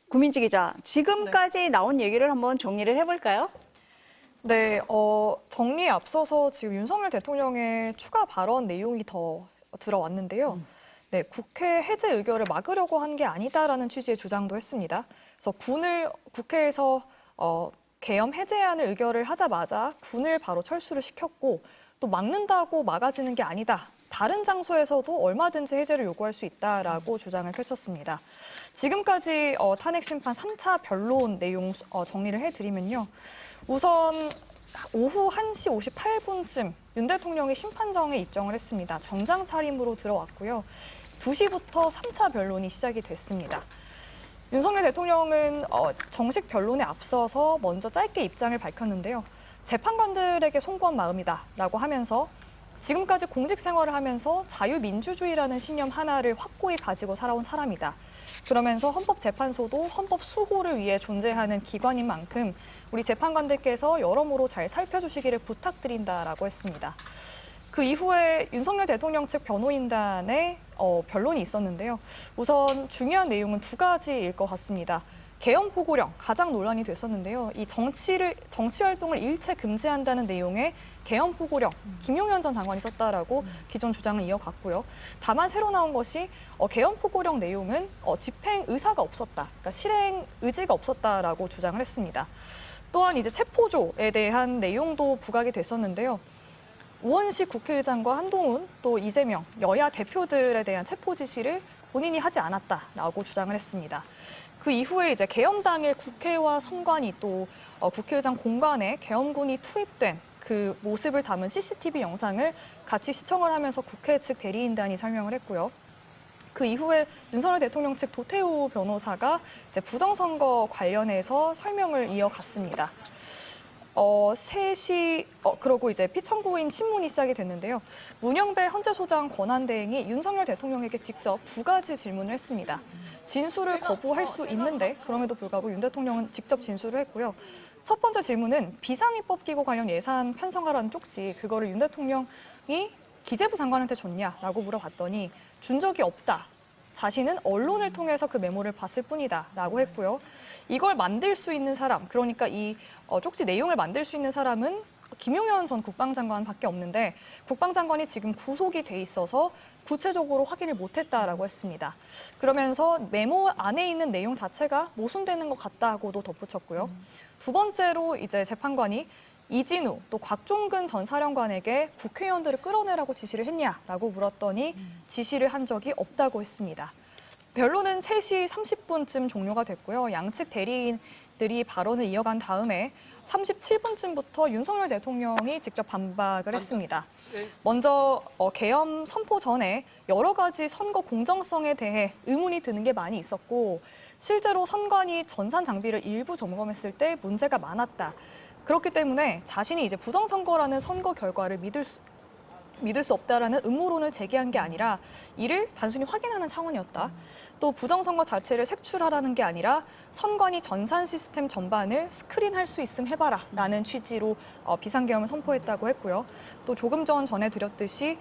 구민지 기자, 지금까지 나온 얘기를 한번 정리를 해볼까요? 네, 정리에 앞서서 지금 윤석열 대통령의 추가 발언 내용이 더 들어왔는데요. 네, 국회 해제 의결을 막으려고 한 게 아니다라는 취지의 주장도 했습니다. 그래서 군을 국회에서 계엄 해제안을 의결을 하자마자 군을 바로 철수를 시켰고 또 막는다고 막아지는 게 아니다. 다른 장소에서도 얼마든지 해제를 요구할 수 있다라고 주장을 펼쳤습니다. 지금까지 탄핵 심판 3차 변론 내용 정리를 해드리면요. 우선 오후 1시 58분쯤 윤 대통령이 심판정에 입정을 했습니다. 정장 차림으로 들어왔고요. 2시부터 3차 변론이 시작이 됐습니다. 윤석열 대통령은 정식 변론에 앞서서 먼저 짧게 입장을 밝혔는데요. 재판관들에게 송구한 마음이다라고 하면서 지금까지 공직 생활을 하면서 자유민주주의라는 신념 하나를 확고히 가지고 살아온 사람이다. 그러면서 헌법재판소도 헌법 수호를 위해 존재하는 기관인 만큼 우리 재판관들께서 여러모로 잘 살펴주시기를 부탁드린다라고 했습니다. 그 이후에 윤석열 대통령 측 변호인단의 변론이 있었는데요. 우선 중요한 내용은 두 가지일 것 같습니다. 계엄 포고령 가장 논란이 됐었는데요. 이 정치 활동을 일체 금지한다는 내용의 계엄 포고령 김용현 전 장관이 썼다라고 기존 주장을 이어갔고요. 다만 새로 나온 것이 계엄 포고령 내용은 집행 의사가 없었다, 그러니까 실행 의지가 없었다라고 주장을 했습니다. 또한 이제 체포조에 대한 내용도 부각이 됐었는데요. 우원식 국회의장과 한동훈 또 이재명 여야 대표들에 대한 체포 지시를 본인이 하지 않았다라고 주장을 했습니다. 그 이후에 이제 계엄 당일 국회와 선관위 또 국회의장 공간에 계엄군이 투입된 그 모습을 담은 CCTV 영상을 같이 시청을 하면서 국회 측 대리인단이 설명을 했고요. 그 이후에 윤석열 대통령 측 도태우 변호사가 이제 부정선거 관련해서 설명을 이어갔습니다. 3시, 그러고 이제 피청구인 신문이 시작이 됐는데요. 문영배 헌재소장 권한대행이 윤석열 대통령에게 직접 두 가지 질문을 했습니다. 진술을 거부할 수 있는데 그럼에도 불구하고 윤 대통령은 직접 진술을 했고요. 첫 번째 질문은 비상입법 기구 관련 예산 편성하라는 쪽지, 그거를 윤 대통령이 기재부 장관한테 줬냐라고 물어봤더니 준 적이 없다. 자신은 언론을 통해서 그 메모를 봤을 뿐이다라고 했고요. 이걸 만들 수 있는 사람, 그러니까 이 쪽지 내용을 만들 수 있는 사람은 김용현 전 국방장관밖에 없는데 국방장관이 지금 구속이 돼 있어서 구체적으로 확인을 못했다라고 했습니다. 그러면서 메모 안에 있는 내용 자체가 모순되는 것 같다고도 덧붙였고요. 두 번째로 이제 재판관이 이진우 또 곽종근 전 사령관에게 국회의원들을 끌어내라고 지시를 했냐라고 물었더니 지시를 한 적이 없다고 했습니다. 변론은 3시 30분쯤 종료가 됐고요. 양측 대리인들이 발언을 이어간 다음에 37분쯤부터 윤석열 대통령이 직접 반박을 했습니다. 먼저 계엄 선포 전에 여러 가지 선거 공정성에 대해 의문이 드는 게 많이 있었고 실제로 선관위 전산 장비를 일부 점검했을 때 문제가 많았다. 그렇기 때문에 자신이 이제 부정선거라는 선거 결과를 믿을 수 없다라는 음모론을 제기한 게 아니라 이를 단순히 확인하는 차원이었다. 또 부정선거 자체를 색출하라는 게 아니라 선관위 전산 시스템 전반을 스크린할 수 있음 해봐라라는 취지로 비상계엄을 선포했다고 했고요. 또 조금 전에 드렸듯이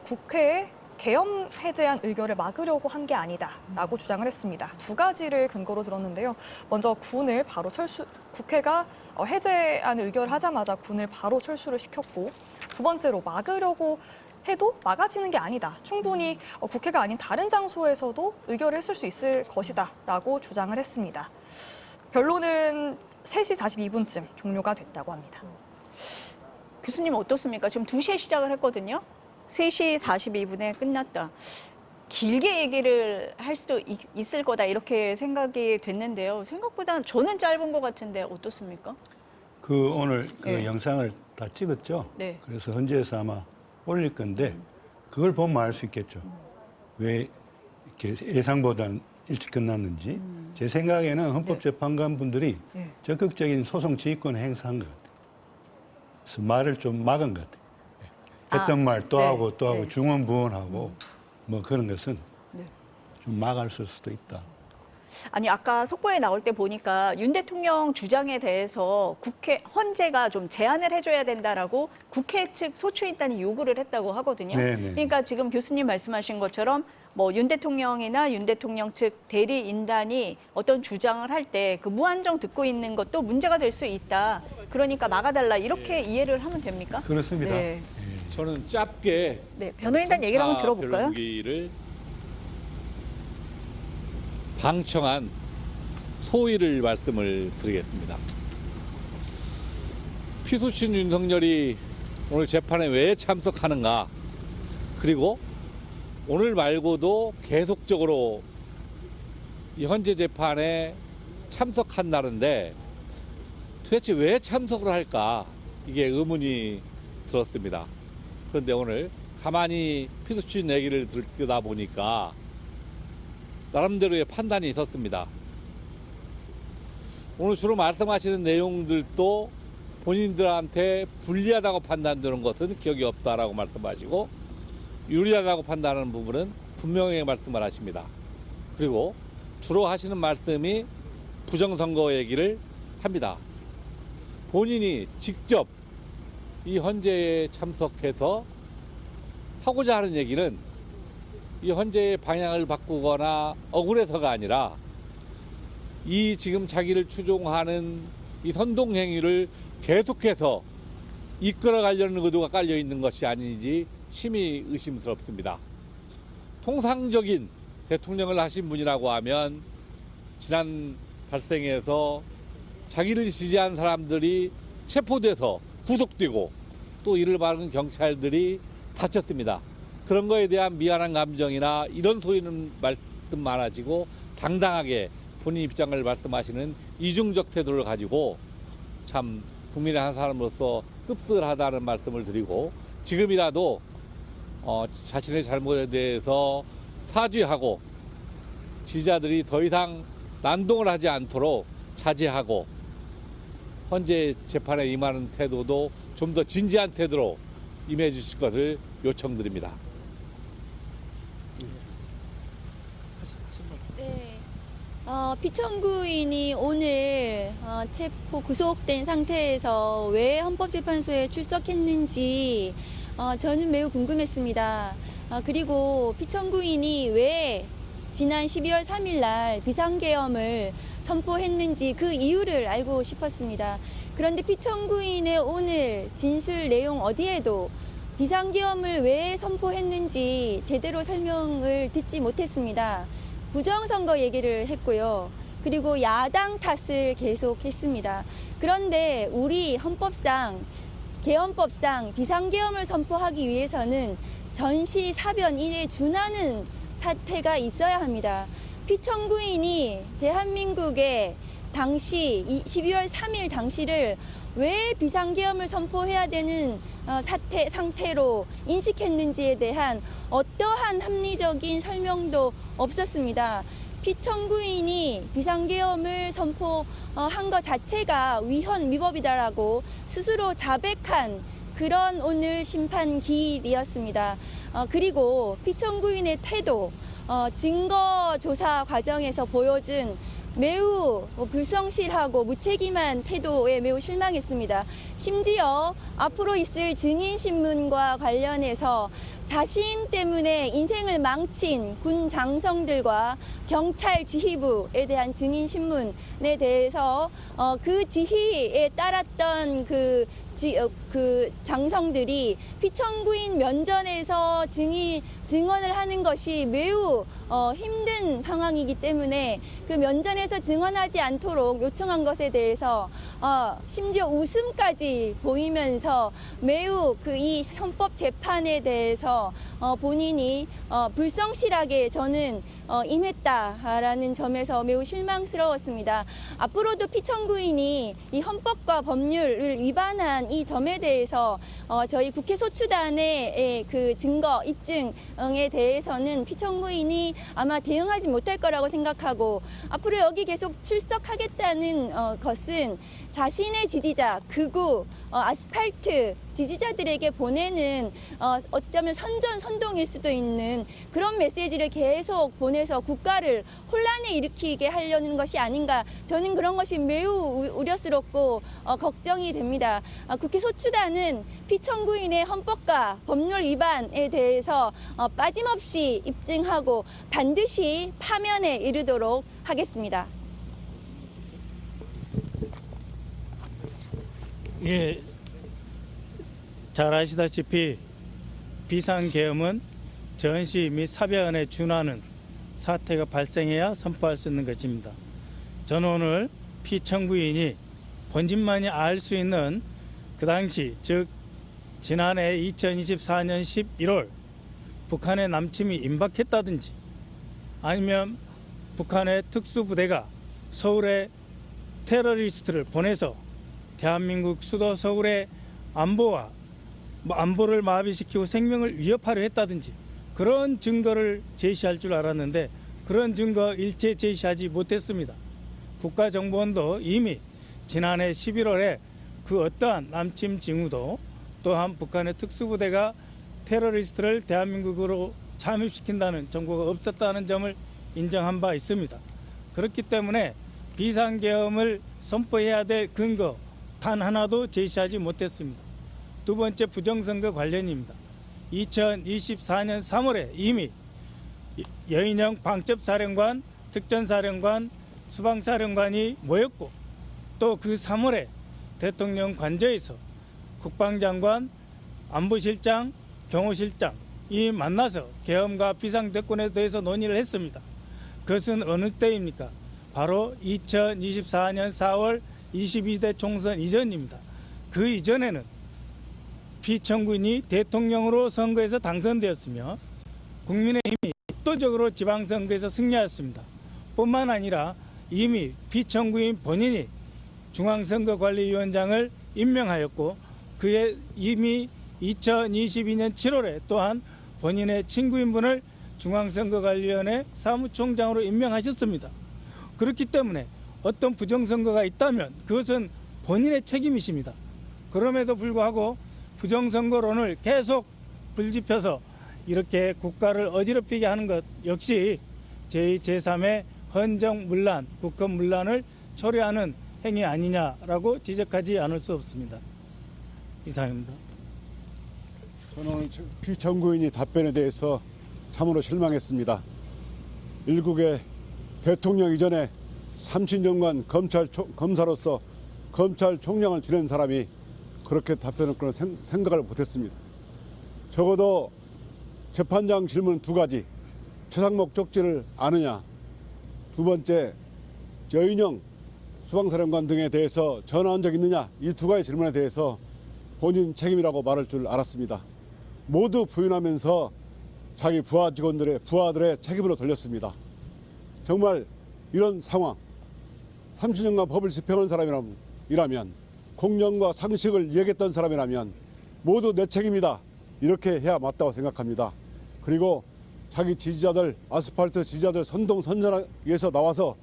국회에 계엄 해제안 의결을 막으려고 한 게 아니다라고 주장을 했습니다. 두 가지를 근거로 들었는데요. 먼저 군을 바로 국회가 해제안 의결을 하자마자 군을 바로 철수를 시켰고 두 번째로 막으려고 해도 막아지는 게 아니다. 충분히 국회가 아닌 다른 장소에서도 의결을 했을 수 있을 것이다라고 주장을 했습니다. 변론은 3시 42분쯤 종료가 됐다고 합니다. 교수님 어떻습니까? 지금 2시에 시작을 했거든요. 3시 42분에 끝났다. 길게 얘기를 할 수도 있을 거다 이렇게 생각이 됐는데요. 생각보다 저는 짧은 것 같은데 어떻습니까? 오늘 그 네. 영상을 다 찍었죠. 네. 그래서 헌재에서 아마 올릴 건데 그걸 보면 알 수 있겠죠. 왜 이렇게 예상보다는 일찍 끝났는지. 제 생각에는 헌법재판관 분들이 네. 적극적인 소송 지휘권을 행사한 것 같아요. 그래서 말을 좀 막은 것 같아요. 했던 말 또 네. 하고 또 하고 네. 중언부언하고 뭐 그런 것은 네. 좀 막을 수도 있다. 아니 아까 속보에 나올 때 보니까 윤 대통령 주장에 대해서 헌재가 좀 제안을 해줘야 된다라고 국회 측 소추인단이 요구를 했다고 하거든요. 네네. 그러니까 지금 교수님 말씀하신 것처럼 뭐 윤 대통령이나 윤 대통령 측 대리 인단이 어떤 주장을 할 때 그 무한정 듣고 있는 것도 문제가 될 수 있다. 그러니까 막아달라 이렇게 이해를 하면 됩니까? 그렇습니다. 네. 저는 짧게 네, 변호인단 얘기를 한번 들어볼까요? 변호기를 방청한 소위를 말씀을 드리겠습니다. 피수신 윤석열이 오늘 재판에 왜 참석하는가, 그리고 오늘 말고도 계속적으로 이 현재 재판에 참석한다는데 도대체 왜 참석을 할까, 이게 의문이 들었습니다. 그런데 오늘 가만히 피수신 얘기를 듣다 보니까 나름대로의 판단이 있었습니다. 오늘 주로 말씀하시는 내용들도 본인들한테 불리하다고 판단되는 것은 기억이 없다라고 말씀하시고, 유리하다고 판단하는 부분은 분명히 말씀을 하십니다. 그리고 주로 하시는 말씀이 부정선거 얘기를 합니다. 본인이 직접 이 헌재에 참석해서 하고자 하는 얘기는 이 헌재의 방향을 바꾸거나 억울해서가 아니라 이 지금 자기를 추종하는 이 선동행위를 계속해서 이끌어가려는 의도가 깔려 있는 것이 아닌지 심히 의심스럽습니다. 통상적인 대통령을 하신 분이라고 하면 지난 발생에서 자기를 지지한 사람들이 체포돼서 구속되고 또 이를 받은 경찰들이 다쳤습니다. 그런 거에 대한 미안한 감정이나 이런 소리는 말씀 많아지고 당당하게 본인 입장을 말씀하시는 이중적 태도를 가지고 참 국민의 한 사람으로서 씁쓸하다는 말씀을 드리고, 지금이라도 자신의 잘못에 대해서 사죄하고 지지자들이 더 이상 난동을 하지 않도록 자제하고 헌재 재판에 임하는 태도도 좀 더 진지한 태도로 임해 주실 것을 요청드립니다. 네. 피청구인이 오늘 체포 구속된 상태에서 왜 헌법재판소에 출석했는지 저는 매우 궁금했습니다. 그리고 피청구인이 왜 지난 12월 3일 날 비상계엄을 선포했는지 그 이유를 알고 싶었습니다. 그런데 피청구인의 오늘 진술 내용 어디에도 비상계엄을 왜 선포했는지 제대로 설명을 듣지 못했습니다. 부정선거 얘기를 했고요. 그리고 야당 탓을 계속했습니다. 그런데 우리 헌법상, 계엄법상 비상계엄을 선포하기 위해서는 전시사변인에 준하는 사태가 있어야 합니다. 피청구인이 대한민국의 당시 12월 3일 당시를 왜 비상계엄을 선포해야 되는 상태로 인식했는지에 대한 어떠한 합리적인 설명도 없었습니다. 피청구인이 비상계엄을 선포한 것 자체가 위헌위법이다라고 스스로 자백한 그런 오늘 심판 기일이었습니다. 그리고 피청구인의 태도, 증거 조사 과정에서 보여준 매우 불성실하고 무책임한 태도에 매우 실망했습니다. 심지어 앞으로 있을 증인신문과 관련해서 자신 때문에 인생을 망친 군 장성들과 경찰 지휘부에 대한 증인신문에 대해서 그 지휘에 따랐던 그 장성들이 피청구인 면전에서 증언을 하는 것이 매우 힘든 상황이기 때문에 그 면전에서 증언하지 않도록 요청한 것에 대해서 심지어 웃음까지 보이면서 매우 이 헌법 재판에 대해서 본인이 불성실하게 저는 임했다라는 점에서 매우 실망스러웠습니다. 앞으로도 피청구인이 이 헌법과 법률을 위반한 이 점에 대해서 저희 국회 소추단의 그 증거 입증에 대해서는 피청구인이 아마 대응하지 못할 거라고 생각하고, 앞으로 여기 계속 출석하겠다는 것은 자신의 지지자, 극우, 아스팔트 지지자들에게 보내는 어쩌면 선동일 수도 있는 그런 메시지를 계속 보내서 국가를 혼란에 일으키게 하려는 것이 아닌가. 저는 그런 것이 매우 우려스럽고 걱정이 됩니다. 국회 소추단은 피청구인의 헌법과 법률 위반에 대해서 빠짐없이 입증하고 반드시 파면에 이르도록 하겠습니다. 예, 잘 아시다시피 비상계엄은 전시 및 사변에 준하는 사태가 발생해야 선포할 수 있는 것입니다. 저는 오늘 피청구인이 본진만이 알 수 있는 그 당시, 즉 지난해 2024년 11월 북한의 남침이 임박했다든지 아니면 북한의 특수부대가 서울에 테러리스트를 보내서 대한민국 수도 서울의 안보를 마비시키고 생명을 위협하려 했다든지 그런 증거를 제시할 줄 알았는데 그런 증거 일체 제시하지 못했습니다. 국가정보원도 이미 지난해 11월에 그 어떠한 남침 징후도 또한 북한의 특수부대가 테러리스트를 대한민국으로 잠입시킨다는 정보가 없었다는 점을 인정한 바 있습니다. 그렇기 때문에 비상계엄을 선포해야 될 근거 단 하나도 제시하지 못했습니다. 두 번째 부정선거 관련입니다. 2024년 3월에 이미 여인영 방첩사령관, 특전사령관, 수방사령관이 모였고 또 그 3월에 대통령 관저에서 국방장관, 안보실장, 경호실장이 만나서 계엄과 비상대권에 대해서 논의를 했습니다. 그것은 어느 때입니까? 바로 2024년 4월 22대 총선 이전입니다. 그 이전에는 피청구인이 대통령으로 선거에서 당선되었으며 국민의힘이 압도적으로 지방선거에서 승리하였습니다. 뿐만 아니라 이미 피청구인 본인이 중앙선거관리위원장을 임명하였고 그에 이미 2022년 7월에 또한 본인의 친구인분을 중앙선거관리위원회 사무총장으로 임명하셨습니다. 그렇기 때문에 어떤 부정선거가 있다면 그것은 본인의 책임이십니다. 그럼에도 불구하고 부정선거론을 계속 불집혀서 이렇게 국가를 어지럽히게 하는 것 역시 제2제3의 헌정문란, 국헌문란을 초래하는 행위 아니냐라고 지적하지 않을 수 없습니다. 이상입니다. 저는 오늘 피청구인이 답변에 대해서 참으로 실망했습니다. 일국의 대통령 이전에 30년간 검사로서 검찰총장을 지낸 사람이 그렇게 답변을 그런 생각을 못했습니다. 적어도 재판장 질문 두 가지, 최상목 쪽지를 아느냐, 두 번째 여인영 수방사령관 등에 대해서 전화한 적 있느냐, 이 두 가지 질문에 대해서 본인 책임이라고 말할 줄 알았습니다. 모두 부인하면서 자기 부하들의 책임으로 돌렸습니다. 정말 이런 상황, 30년간 법을 집행한 사람이라면, 공정과 상식을 이야기했던 사람이라면 모두 내 책임이다, 이렇게 해야 맞다고 생각합니다. 그리고 자기 지지자들, 아스팔트 지지자들 선전에서 나와서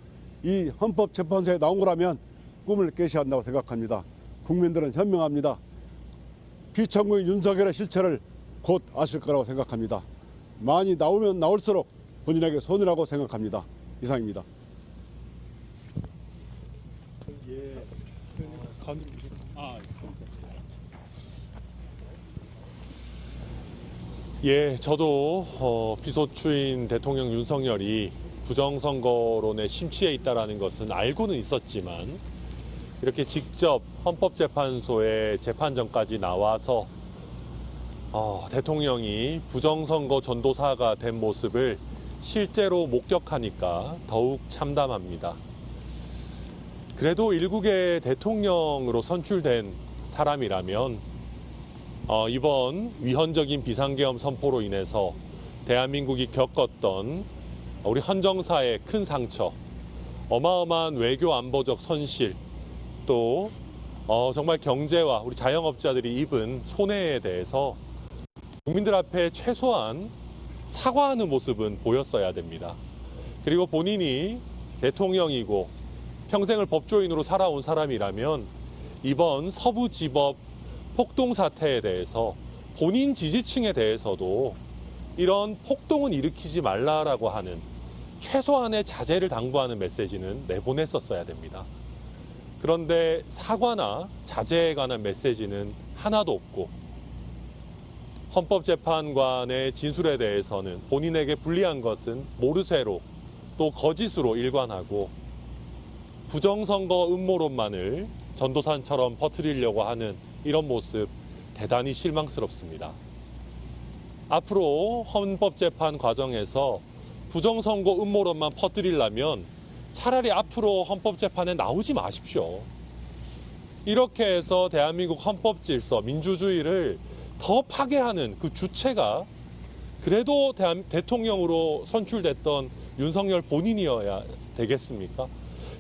이 헌법재판소에 나온 거라면 꿈을 깨셔야 한다고 생각합니다. 국민들은 현명합니다. 피청구인 윤석열의 실체를 곧 아실 거라고 생각합니다. 많이 나오면 나올수록 본인에게 손해라고 생각합니다. 이상입니다. 예, 저도 비소추인 대통령 윤석열이 부정선거론에 심취해 있다는 것은 알고는 있었지만 이렇게 직접 헌법재판소의 재판정까지 나와서 대통령이 부정선거 전도사가 된 모습을 실제로 목격하니까 더욱 참담합니다. 그래도 일국의 대통령으로 선출된 사람이라면 이번 위헌적인 비상계엄 선포로 인해서 대한민국이 겪었던 우리 헌정사의 큰 상처, 어마어마한 외교 안보적 손실, 또 정말 경제와 우리 자영업자들이 입은 손해에 대해서 국민들 앞에 최소한 사과하는 모습은 보였어야 됩니다. 그리고 본인이 대통령이고 평생을 법조인으로 살아온 사람이라면 이번 서부지법 폭동 사태에 대해서 본인 지지층에 대해서도 이런 폭동은 일으키지 말라라고 하는 최소한의 자제를 당부하는 메시지는 내보냈었어야 됩니다. 그런데 사과나 자제에 관한 메시지는 하나도 없고 헌법재판관의 진술에 대해서는 본인에게 불리한 것은 모르쇠로 또 거짓으로 일관하고 부정선거 음모론만을 전도산처럼 퍼뜨리려고 하는 이런 모습 대단히 실망스럽습니다. 앞으로 헌법재판 과정에서 부정선거 음모론만 퍼뜨리려면 차라리 앞으로 헌법재판에 나오지 마십시오. 이렇게 해서 대한민국 헌법질서, 민주주의를 더 파괴하는 그 주체가 그래도 대통령으로 선출됐던 윤석열 본인이어야 되겠습니까?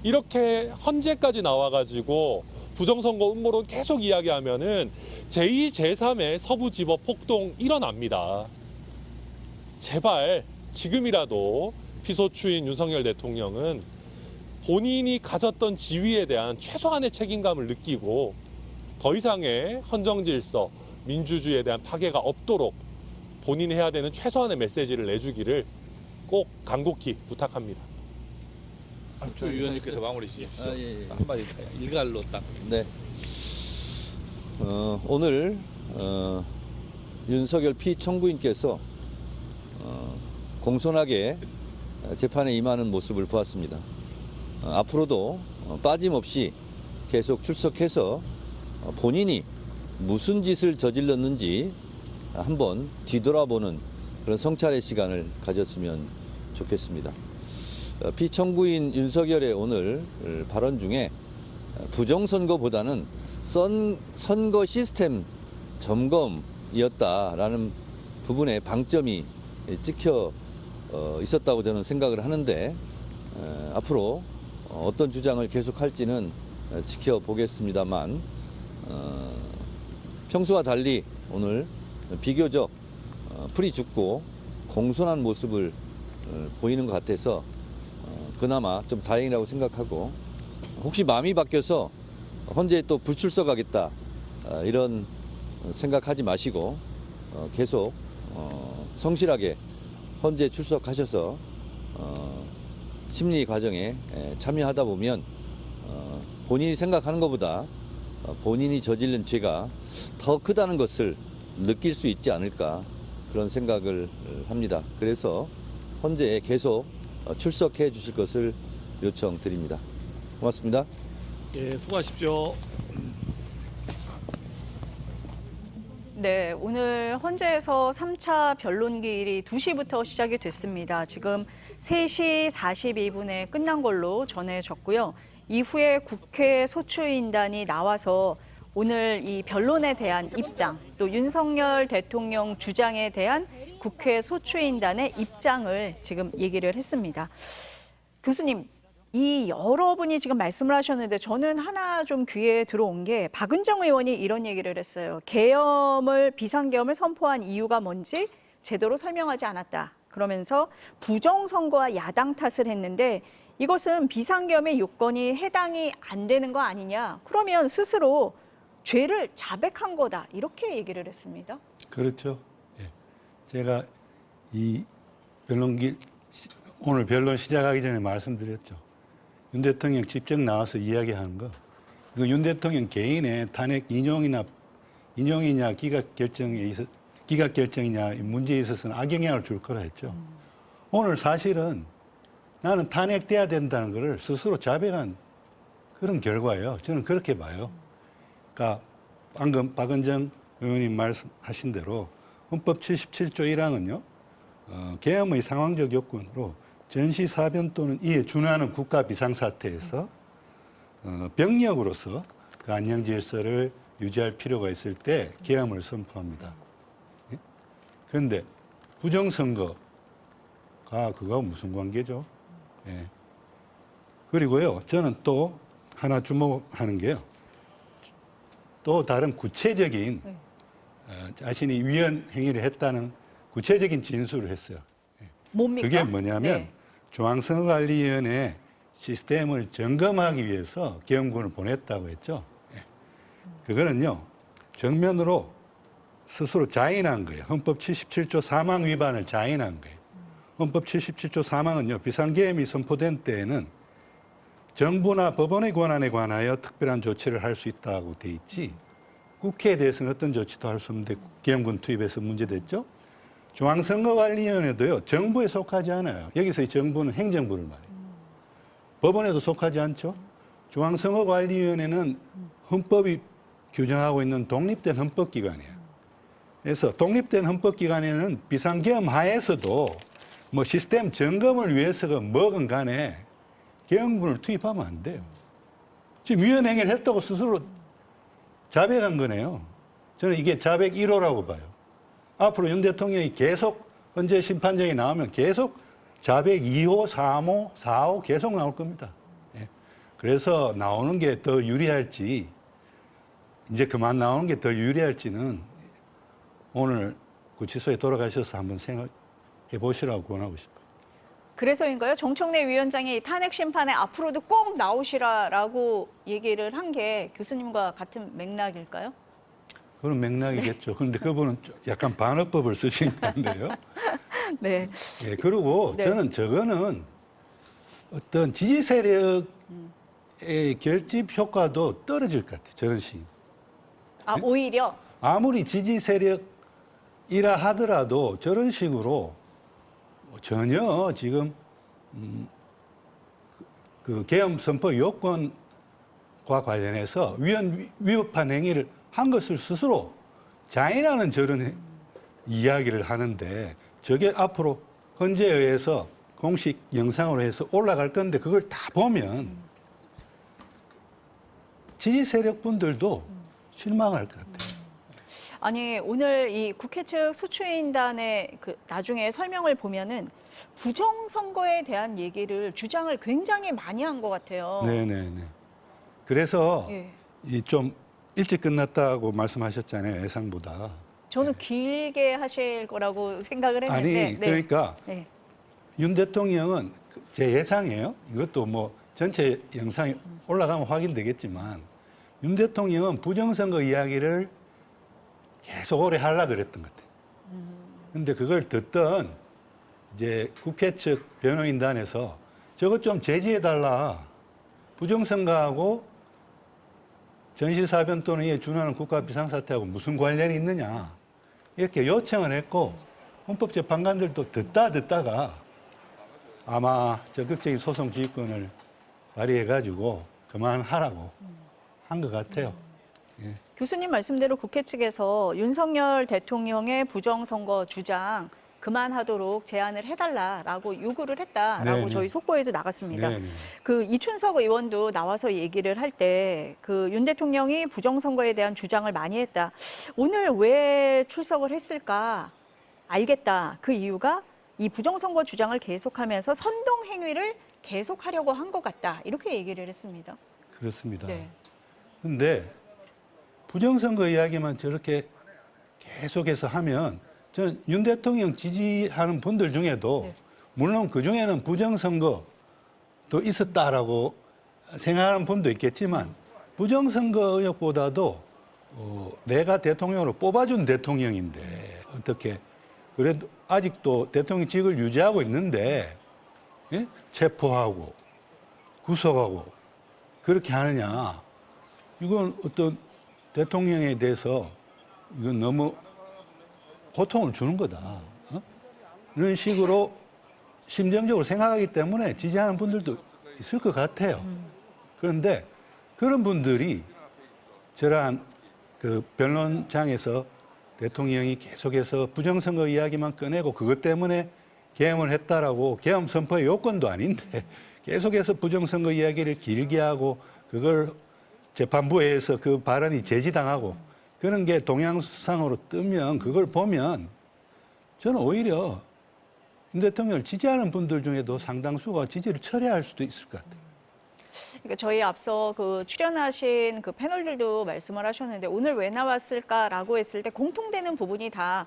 이렇게 헌재까지 나와가지고 부정선거 음모론 계속 이야기하면은 제2, 제3의 서부지법 폭동 일어납니다. 제발 지금이라도 피소추인 윤석열 대통령은 본인이 가졌던 지위에 대한 최소한의 책임감을 느끼고 더 이상의 헌정질서, 민주주의에 대한 파괴가 없도록 본인이 해야 되는 최소한의 메시지를 내주기를 꼭 간곡히 부탁합니다. 조 위원님께서 마무리 지십시오. 예. 한마디 일갈로 딱. 네. 오늘 윤석열 피청구인께서 공손하게 재판에 임하는 모습을 보았습니다. 앞으로도 빠짐없이 계속 출석해서 본인이 무슨 짓을 저질렀는지 한번 뒤돌아보는 그런 성찰의 시간을 가졌으면 좋겠습니다. 피청구인 윤석열의 오늘 발언 중에 부정선거보다는 선거 시스템 점검이었다라는 부분에 방점이 찍혀 있었다고 저는 생각을 하는데 앞으로 어떤 주장을 계속할지는 지켜보겠습니다만 평소와 달리 오늘 비교적 풀이 죽고 공손한 모습을 보이는 것 같아서 그나마 좀 다행이라고 생각하고 혹시 마음이 바뀌어서 헌재에 또 불출석하겠다 이런 생각하지 마시고 계속 성실하게 헌재 출석하셔서 심리 과정에 참여하다 보면 본인이 생각하는 것보다 본인이 저지른 죄가 더 크다는 것을 느낄 수 있지 않을까 그런 생각을 합니다. 그래서 헌재에 계속 출석해 주실 것을 요청드립니다. 고맙습니다. 예, 수고하십시오. 네, 오늘 헌재에서 3차 변론기일이 2시부터 시작이 됐습니다. 지금 3시 42분에 끝난 걸로 전해졌고요. 이후에 국회 소추인단이 나와서 오늘 이 변론에 대한 입장, 또 윤석열 대통령 주장에 대한 국회 소추인단의 입장을 지금 얘기를 했습니다. 교수님, 이 여러분이 지금 말씀을 하셨는데 저는 하나 좀 귀에 들어온 게 박은정 의원이 이런 얘기를 했어요. 비상계엄을 선포한 이유가 뭔지 제대로 설명하지 않았다. 그러면서 부정선거와 야당 탓을 했는데 이것은 비상계엄의 요건이 해당이 안 되는 거 아니냐. 그러면 스스로 죄를 자백한 거다. 이렇게 얘기를 했습니다. 그렇죠. 예. 제가 이 오늘 변론 시작하기 전에 말씀드렸죠. 윤 대통령 직접 나와서 이야기하는 거. 이거 윤 대통령 개인의 탄핵 인용이냐 기각 결정이냐 문제에 있어서는 악영향을 줄 거라 했죠. 오늘 사실은 나는 탄핵돼야 된다는 것을 스스로 자백한 그런 결과예요. 저는 그렇게 봐요. 그러니까 방금 박은정 의원님 말씀하신 대로 헌법 77조 1항은요. 계엄의 상황적 요건으로 전시사변 또는 이에 준하는 국가 비상사태에서 병력으로서 그 안녕 질서를 유지할 필요가 있을 때 계엄을 선포합니다. 그런데 부정선거가 그거와 무슨 관계죠? 예. 그리고요, 저는 또 하나 주목하는 게요. 또 다른 구체적인 자신이 위헌 행위를 했다는 구체적인 진술을 했어요. 뭡니까? 그게 뭐냐면 네. 중앙선거관리위원회 시스템을 점검하기 위해서 계엄군을 보냈다고 했죠. 그거는요, 정면으로 스스로 자인한 거예요. 헌법 77조 3항 위반을 자인한 거예요. 헌법 77조 3항은요, 비상계엄이 선포된 때에는 정부나 법원의 권한에 관하여 특별한 조치를 할 수 있다고 돼 있지, 국회에 대해서는 어떤 조치도 할 수 없는데 계엄군 투입해서 문제됐죠. 중앙선거관리위원회도요, 정부에 속하지 않아요. 여기서 이 정부는 행정부를 말해요. 법원에도 속하지 않죠. 중앙선거관리위원회는 헌법이 규정하고 있는 독립된 헌법기관이에요. 그래서 독립된 헌법기관에는 비상계엄 하에서도 뭐 시스템 점검을 위해서가 뭐건 간에 계엄군을 투입하면 안 돼요. 지금 위헌행위를 했다고 스스로 자백한 거네요. 저는 이게 자백 1호라고 봐요. 앞으로 윤 대통령이 계속 헌재 심판정이 나오면 계속 자백 2호, 3호, 4호 계속 나올 겁니다. 예. 그래서 나오는 게 더 유리할지, 이제 그만 나오는 게 더 유리할지는 오늘 구치소에 돌아가셔서 한번 생각해 보시라고 권하고 싶어요. 그래서인가요? 정청래 위원장이 탄핵 심판에 앞으로도 꼭 나오시라라고 얘기를 한 게 교수님과 같은 맥락일까요? 그런 맥락이겠죠. 그런데 그분은 약간 반어법을 쓰신 건데요. 네. 예, 그리고 네. 저는 저거는 어떤 지지 세력의 결집 효과도 떨어질 것 같아요. 저런 식. 아, 오히려 아무리 지지 세력이라 하더라도 저런 식으로 전혀 지금 그 계엄 선포 요건과 관련해서 위법한 행위를 한 것을 스스로 자인하는 저런 이야기를 하는데, 저게 앞으로 헌재에 의해서 공식 영상으로 해서 올라갈 건데, 그걸 다 보면 지지 세력 분들도 실망할 것 같아요. 아니 오늘 이 국회 측 소추인단의 그 나중에 설명을 보면은 부정선거에 대한 얘기를 주장을 굉장히 많이 한 것 같아요. 네네네. 그래서 예. 이 좀 일찍 끝났다고 말씀하셨잖아요. 예상보다. 저는 길게 하실 거라고 생각을 했는데. 아니 그러니까 네. 윤 대통령은 제 예상이에요. 이것도 뭐 전체 영상이 올라가면 확인되겠지만, 윤 대통령은 부정선거 이야기를 계속 오래 하려고 그랬던 것 같아요. 근데 그걸 듣던 이제 국회 측 변호인단에서 저것 좀 제지해달라. 부정선거하고 전시사변 또는 이에 준하는 국가 비상사태하고 무슨 관련이 있느냐. 이렇게 요청을 했고, 헌법재판관들도 듣다가 아마 적극적인 소송 지휘권을 발휘해가지고 그만하라고 한 것 같아요. 예. 교수님 말씀대로 국회 측에서 윤석열 대통령의 부정선거 주장 그만하도록 제안을 해달라라고 요구를 했다라고 네네. 저희 속보에도 나갔습니다. 네네. 그 이춘석 의원도 나와서 얘기를 할 때 그 윤 대통령이 부정선거에 대한 주장을 많이 했다. 오늘 왜 출석을 했을까 알겠다. 그 이유가 이 부정선거 주장을 계속하면서 선동 행위를 계속하려고 한 것 같다. 이렇게 얘기를 했습니다. 그렇습니다. 네. 근데 부정선거 이야기만 저렇게 계속해서 하면, 저는 윤 대통령 지지하는 분들 중에도 네. 물론 그 중에는 부정선거도 있었다라고 생각하는 분도 있겠지만, 부정선거 의혹보다도 내가 대통령으로 뽑아준 대통령인데 어떻게 그래도 아직도 대통령직을 유지하고 있는데, 예? 체포하고 구속하고 그렇게 하느냐. 이건 어떤 대통령에 대해서 이건 너무 고통을 주는 거다. 이런 식으로 심정적으로 생각하기 때문에 지지하는 분들도 있을 것 같아요. 그런데 그런 분들이 저러한 그 변론장에서 대통령이 계속해서 부정선거 이야기만 꺼내고 그것 때문에 계엄을 했다라고, 계엄 선포의 요건도 아닌데 계속해서 부정선거 이야기를 길게 하고 그걸 재판부에서 그 발언이 제지당하고 그런 게 동영상으로 뜨면, 그걸 보면 저는 오히려 윤 대통령을 지지하는 분들 중에도 상당수가 지지를 철회할 수도 있을 것 같아요. 그러니까 저희 앞서 그 출연하신 그 패널들도 말씀을 하셨는데, 오늘 왜 나왔을까라고 했을 때 공통되는 부분이 다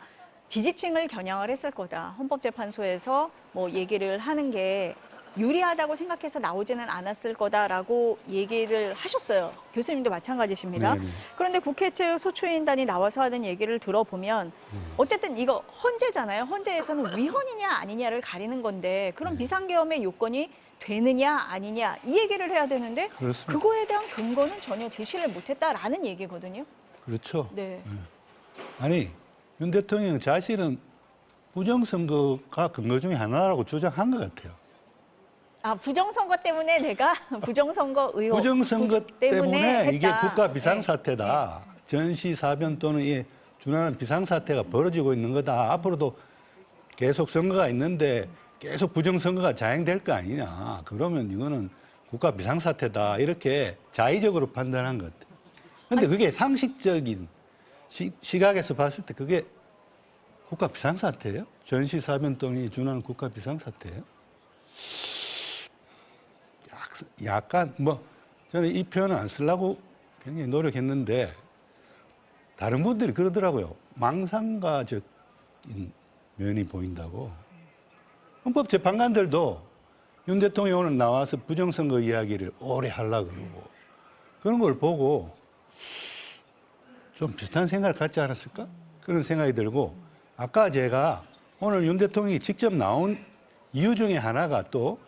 지지층을 겨냥을 했을 거다. 헌법재판소에서 뭐 얘기를 하는 게 유리하다고 생각해서 나오지는 않았을 거다라고 얘기를 하셨어요. 교수님도 마찬가지십니다. 네네. 그런데 국회 측 소추인단이 나와서 하는 얘기를 들어보면 어쨌든 이거 헌재잖아요. 헌재에서는 위헌이냐 아니냐를 가리는 건데 그럼 비상계엄의 요건이 되느냐 아니냐 이 얘기를 해야 되는데 그렇습니다. 그거에 대한 근거는 전혀 제시를 못했다라는 얘기거든요. 그렇죠. 네. 아니 윤 대통령 자신은 부정선거가 근거 중에 하나라고 주장한 것 같아요. 아 부정선거 때문에 내가 부정선거 의혹 부정선거 때문에 이게 했다. 국가 비상사태다. 전시 사변 또는 이에 준하는 비상사태가 벌어지고 있는 거다. 앞으로도 계속 선거가 있는데 계속 부정선거가 자행될 거 아니냐. 그러면 이거는 국가 비상사태다. 이렇게 자의적으로 판단한 것 같아요. 근데 그게 상식적인 시각에서 봤을 때 그게 국가 비상사태예요? 전시 사변 또는 준하는 국가 비상사태예요? 약간 뭐 저는 이 표현을 안 쓰려고 굉장히 노력했는데 다른 분들이 그러더라고요. 망상가적인 면이 보인다고. 헌법재판관들도 윤 대통령 오늘 나와서 부정선거 이야기를 오래 하려고 그러고 그런 걸 보고 좀 비슷한 생각을 갖지 않았을까? 그런 생각이 들고 아까 제가 오늘 윤 대통령이 직접 나온 이유 중에 하나가 또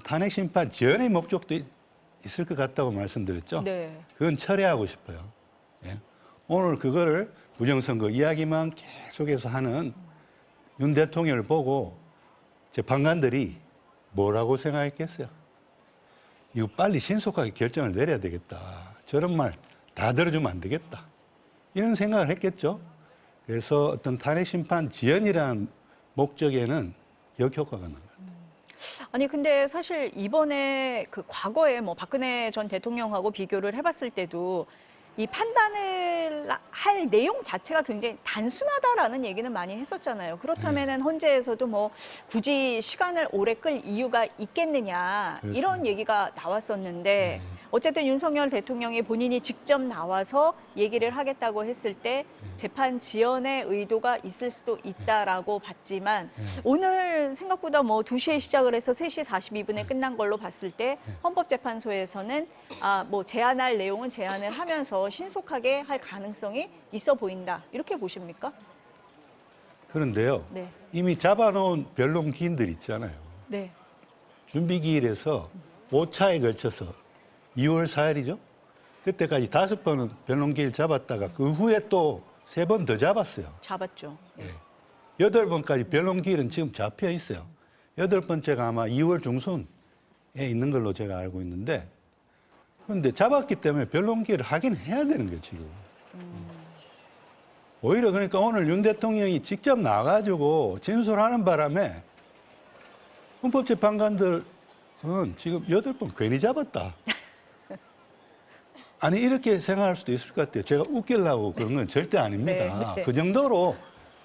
탄핵 심판 지연의 목적도 있을 것 같다고 말씀드렸죠. 네. 그건 철회하고 싶어요. 예. 오늘 그거를 부정선거 이야기만 계속해서 하는 윤 대통령을 보고 재판관들이 뭐라고 생각했겠어요? 이거 빨리 신속하게 결정을 내려야 되겠다. 저런 말 다 들어주면 안 되겠다. 이런 생각을 했겠죠. 그래서 어떤 탄핵 심판 지연이라는 목적에는 역효과가 난 것 같아요. 아니 근데 사실 이번에 그 과거에 뭐 박근혜 전 대통령하고 비교를 해봤을 때도 이 판단을 할 내용 자체가 굉장히 단순하다라는 얘기는 많이 했었잖아요. 그렇다면은 헌재에서도 뭐 굳이 시간을 오래 끌 이유가 있겠느냐 그렇습니다. 이런 얘기가 나왔었는데 어쨌든 윤석열 대통령이 본인이 직접 나와서 얘기를 하겠다고 했을 때 재판 지연의 의도가 있을 수도 있다라고 봤지만 오늘 생각보다 뭐 2시에 시작을 해서 3시 42분에 끝난 걸로 봤을 때 헌법재판소에서는 뭐 제안할 내용은 제안을 하면서 신속하게 할 가능성이 있어 보인다. 이렇게 보십니까? 그런데요. 네. 이미 잡아놓은 변론 기인들 있잖아요. 네. 준비기일에서 5차에 걸쳐서 2월 4일이죠. 그때까지 5번은 변론기일 잡았다가 그 후에 또 3번 더 잡았어요. 잡았죠. 네. 8번까지 변론기일은 지금 잡혀 있어요. 8번째가 아마 2월 중순에 있는 걸로 제가 알고 있는데 그런데 잡았기 때문에 변론기일을 하긴 해야 되는 거예요, 지금. 오히려 그러니까 오늘 윤 대통령이 직접 나가지고 진술하는 바람에 헌법재판관들은 지금 8번 괜히 잡았다. 아니 이렇게 생각할 수도 있을 것 같아요. 제가 웃기려고 그런 건 절대 아닙니다. 네. 그 정도로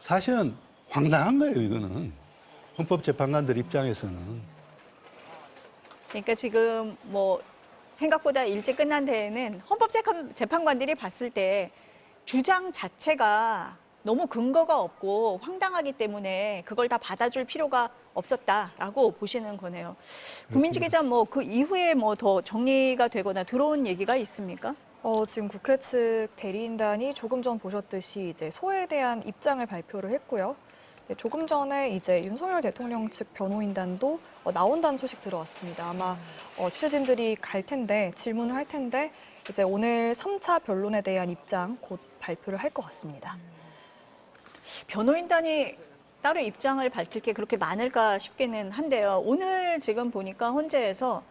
사실은 황당한 거예요, 이거는. 헌법재판관들 입장에서는. 그러니까 지금 뭐 생각보다 일찍 끝난 데에는 헌법재판관들이 봤을 때 주장 자체가 너무 근거가 없고 황당하기 때문에 그걸 다 받아줄 필요가 없었다라고 보시는 거네요. 구민지 기자 뭐 그 이후에 뭐 더 정리가 되거나 들어온 얘기가 있습니까? 지금 국회 측 대리인단이 조금 전 보셨듯이 이제 소에 대한 입장을 발표를 했고요. 네, 조금 전에 이제 윤석열 대통령 측 변호인단도 나온다는 소식 들어왔습니다. 아마 취재진들이 갈 텐데 질문을 할 텐데 이제 오늘 3차 변론에 대한 입장 곧 발표를 할 것 같습니다. 변호인단이 따로 입장을 밝힐 게 그렇게 많을까 싶기는 한데요. 오늘 지금 보니까 헌재에서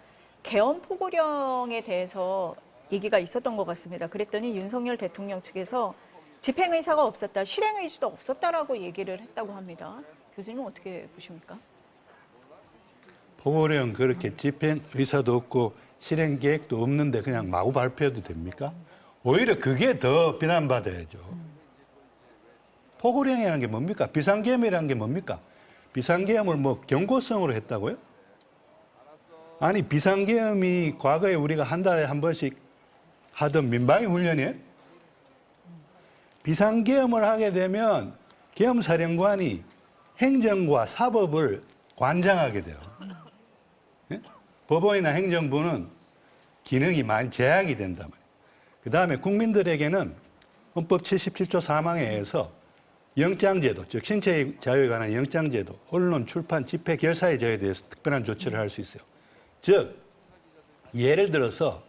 계엄 포고령에 대해서 얘기가 있었던 것 같습니다. 그랬더니 윤석열 대통령 측에서 집행 의사가 없었다, 실행 의지도 없었다라고 얘기를 했다고 합니다. 교수님은 어떻게 보십니까? 포고령 그렇게 집행 의사도 없고 실행 계획도 없는데 그냥 마구 발표해도 됩니까? 오히려 그게 더 비난받아야죠. 포고령이라는 게 뭡니까? 비상계엄이라는 게 뭡니까? 비상계엄을 뭐 경고성으로 했다고요? 아니 비상계엄이 과거에 우리가 한 달에 한 번씩 하던 민방위 훈련이에요? 비상계엄을 하게 되면 계엄사령관이 행정과 사법을 관장하게 돼요. 법원이나 행정부는 기능이 많이 제약이 된단 말이에요. 그다음에 국민들에게는 헌법 77조 3항에 의해서 영장제도, 즉 신체의 자유에 관한 영장제도, 언론, 출판, 집회, 결사의 자유에 대해서 특별한 조치를 할 수 있어요. 즉 예를 들어서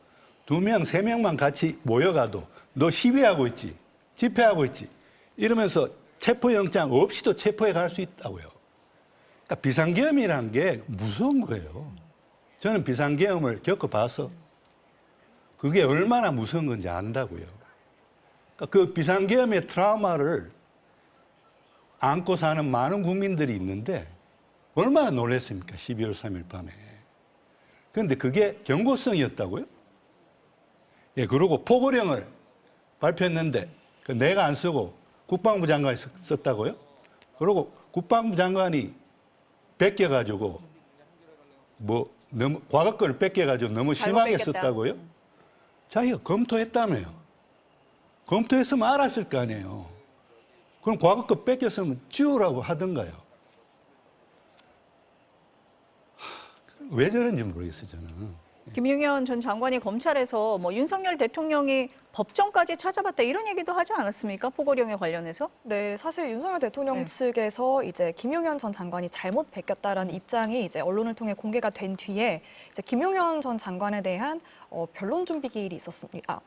2명, 3명만 같이 모여가도 너 시위하고 있지, 집회하고 있지 이러면서 체포영장 없이도 체포해 갈 수 있다고요. 그러니까 비상계엄이라는 게 무서운 거예요. 저는 비상계엄을 겪어봐서 그게 얼마나 무서운 건지 안다고요. 그러니까 그 비상계엄의 트라우마를 안고 사는 많은 국민들이 있는데 얼마나 놀랐습니까? 12월 3일 밤에. 그런데 그게 경고성이었다고요? 예, 그리고 포고령을 발표했는데 그 내가 안 쓰고 국방부 장관이 썼다고요? 그리고 국방부 장관이 뺏겨가지고 뭐 너무 과거 거를 뺏겨가지고 너무 심하게 뺏겼다. 썼다고요? 자기가 검토했다며요. 검토했으면 알았을 거 아니에요. 그럼 과거 거 뺏겼으면 지우라고 하던가요. 왜 저런지 모르겠어요, 저는. 김용현 전 장관이 검찰에서 뭐 윤석열 대통령이 법정까지 찾아봤다 이런 얘기도 하지 않았습니까? 포고령에 관련해서? 네, 사실 윤석열 대통령 네. 측에서 이제 김용현 전 장관이 잘못 베꼈다라는 입장이 이제 언론을 통해 공개가 된 뒤에 이제 김용현 전 장관에 대한 변론 준비 기일이 있었습니다.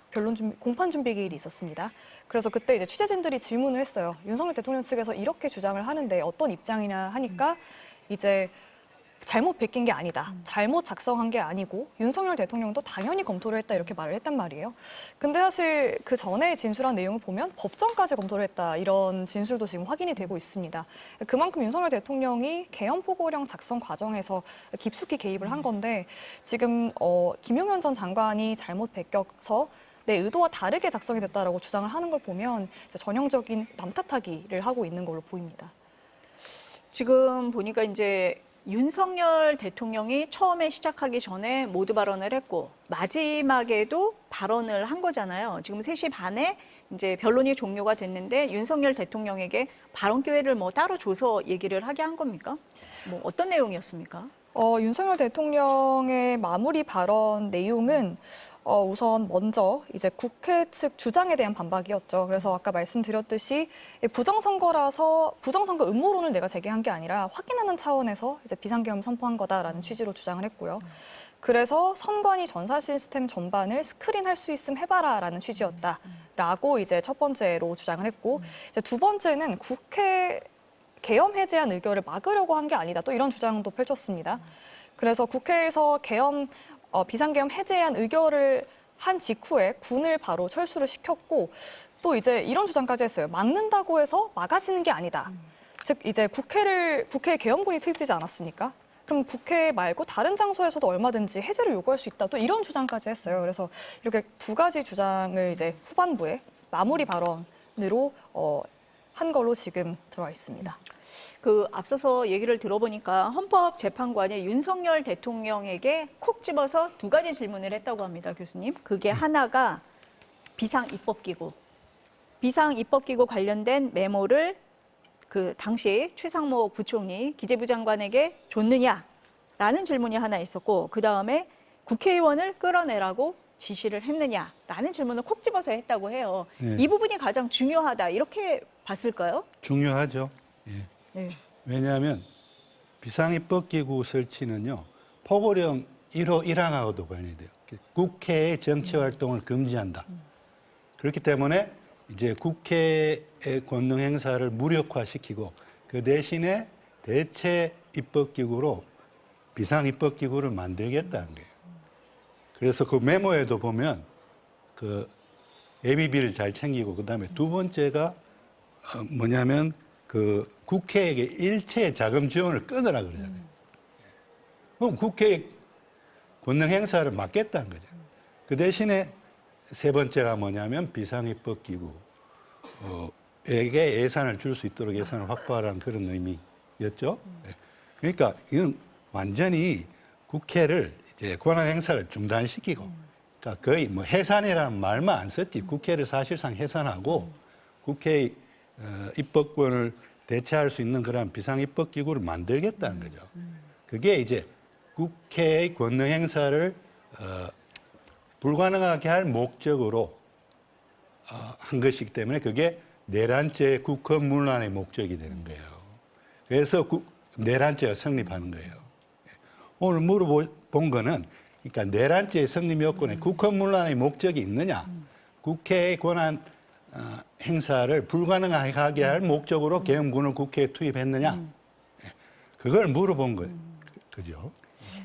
공판 준비 기일이 있었습니다. 그래서 그때 이제 취재진들이 질문을 했어요. 윤석열 대통령 측에서 이렇게 주장을 하는데 어떤 입장이냐 하니까 이제 잘못 베낀 게 아니다. 잘못 작성한 게 아니고 윤석열 대통령도 당연히 검토를 했다 이렇게 말을 했단 말이에요. 근데 사실 그 전에 진술한 내용을 보면 법정까지 검토를 했다 이런 진술도 지금 확인이 되고 있습니다. 그만큼 윤석열 대통령이 개헌 포고령 작성 과정에서 깊숙이 개입을 한 건데 지금 김용현 전 장관이 잘못 베껴서 내 의도와 다르게 작성이 됐다라고 주장을 하는 걸 보면 이제 전형적인 남 탓하기를 하고 있는 걸로 보입니다. 지금 보니까 이제 윤석열 대통령이 처음에 시작하기 전에 모두 발언을 했고 마지막에도 발언을 한 거잖아요. 지금 3시 반에 이제 변론이 종료가 됐는데 윤석열 대통령에게 발언 기회를 뭐 따로 줘서 얘기를 하게 한 겁니까? 뭐 어떤 내용이었습니까? 윤석열 대통령의 마무리 발언 내용은 우선 먼저 이제 국회 측 주장에 대한 반박이었죠. 그래서 아까 말씀드렸듯이 부정선거라서 부정선거 음모론을 내가 제기한 게 아니라 확인하는 차원에서 이제 비상계엄 선포한 거다라는 취지로 주장을 했고요. 그래서 선관위 전사 시스템 전반을 스크린할 수 있음 해봐라라는 취지였다라고 이제 첫 번째로 주장을 했고, 이제 두 번째는 국회 계엄 해제한 의결을 막으려고 한 게 아니다. 또 이런 주장도 펼쳤습니다. 그래서 국회에서 비상계엄 해제한 의결을 한 직후에 군을 바로 철수를 시켰고 또 이제 이런 주장까지 했어요. 막는다고 해서 막아지는 게 아니다. 즉 이제 국회에 계엄군이 투입되지 않았습니까? 그럼 국회 말고 다른 장소에서도 얼마든지 해제를 요구할 수 있다. 또 이런 주장까지 했어요. 그래서 이렇게 두 가지 주장을 이제 후반부에 마무리 발언으로 한 걸로 지금 들어와 있습니다. 그 앞서서 얘기를 들어보니까 헌법재판관이 윤석열 대통령에게 콕 집어서 두 가지 질문을 했다고 합니다, 교수님. 그게 하나가 비상입법기구 관련된 메모를 그 당시 최상목 부총리 기재부 장관에게 줬느냐라는 질문이 하나 있었고, 그 다음에 국회의원을 끌어내라고 지시를 했느냐라는 질문을 콕 집어서 했다고 해요. 네. 이 부분이 가장 중요하다 이렇게 봤을까요? 중요하죠. 예. 네. 왜냐하면 비상입법기구 설치는요, 포고령 1호 1항하고도 관련돼요. 국회의 정치활동을 금지한다. 그렇기 때문에 이제 국회의 권능 행사를 무력화시키고 그 대신에 대체 입법기구로 비상입법기구를 만들겠다는 거예요. 그래서 그 메모에도 보면 그 예비비를 잘 챙기고 그다음에 두 번째가 뭐냐면 그 국회에게 일체 자금 지원을 끊으라 그러잖아요. 그럼 국회의 권능 행사를 막겠다는 거죠. 그 대신에 세 번째가 뭐냐면 비상입법기구에게 예산을 줄 수 있도록 예산을 확보하라는 그런 의미였죠. 네. 그러니까 이건 완전히 국회를 이제 권한 행사를 중단시키고, 그러니까 거의 뭐 해산이라는 말만 안 썼지. 국회를 사실상 해산하고 국회의 입법권을 대체할 수 있는 그런 비상입법기구를 만들겠다는 거죠. 그게 이제 국회의 권능 행사를 불가능하게 할 목적으로 한 것이기 때문에 그게 내란죄 국헌문란의 목적이 되는 거예요. 그래서 내란죄가 성립하는 거예요. 오늘 물어본 거는 그러니까 내란죄 성립 요건에 국헌문란의 목적이 있느냐, 국회의 권한 행사를 불가능하게 할 목적으로 계엄군을 국회에 투입했느냐, 그걸 물어본 거죠.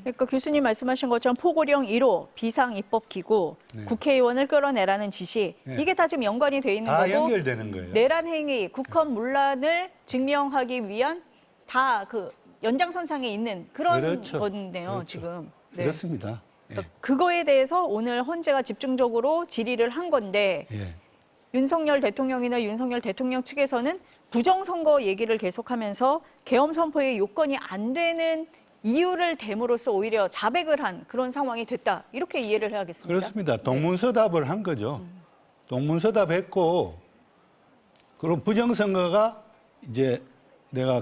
그러니까 교수님 말씀하신 것처럼 포고령 1호 비상입법기구 국회의원을 끌어내라는 지시 이게 다 지금 연관이 돼 있는 다 거고 연결되는 거예요. 내란 행위, 국헌문란을 증명하기 위한 다 그 연장선상에 있는 그런 그렇죠. 건데요, 그렇죠. 지금. 네. 그렇습니다. 예. 그러니까 그거에 대해서 오늘 헌재가 집중적으로 질의를 한 건데 예. 윤석열 대통령이나 윤석열 대통령 측에서는 부정선거 얘기를 계속하면서 계엄 선포의 요건이 안 되는 이유를 댐으로써 오히려 자백을 한 그런 상황이 됐다. 이렇게 이해를 해야겠습니다. 그렇습니다. 동문서답을 한 거죠. 동문서답했고, 그럼 부정선거가 이제 내가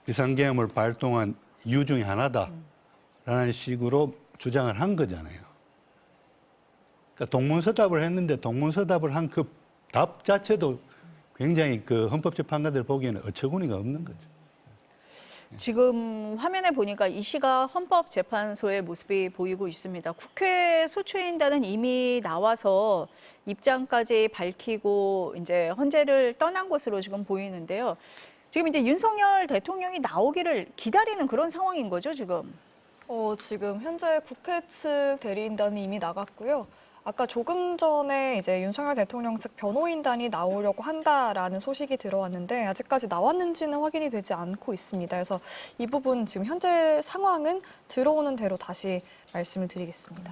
비상계엄을 발동한 이유 중에 하나다라는 식으로 주장을 한 거잖아요. 그러니까 동문서답을 했는데 동문서답을 한 그 답 자체도 굉장히 그 헌법재판관들 보기에는 어처구니가 없는 거죠. 지금 화면에 보니까 이 시각 헌법재판소의 모습이 보이고 있습니다. 국회 소추인단은 이미 나와서 입장까지 밝히고 이제 헌재를 떠난 것으로 지금 보이는데요. 지금 이제 윤석열 대통령이 나오기를 기다리는 그런 상황인 거죠, 지금? 지금 현재 국회 측 대리인단이 이미 나갔고요. 아까 조금 전에 이제 윤석열 대통령 측 변호인단이 나오려고 한다라는 소식이 들어왔는데 아직까지 나왔는지는 확인이 되지 않고 있습니다. 그래서 이 부분 지금 현재 상황은 들어오는 대로 다시 말씀을 드리겠습니다.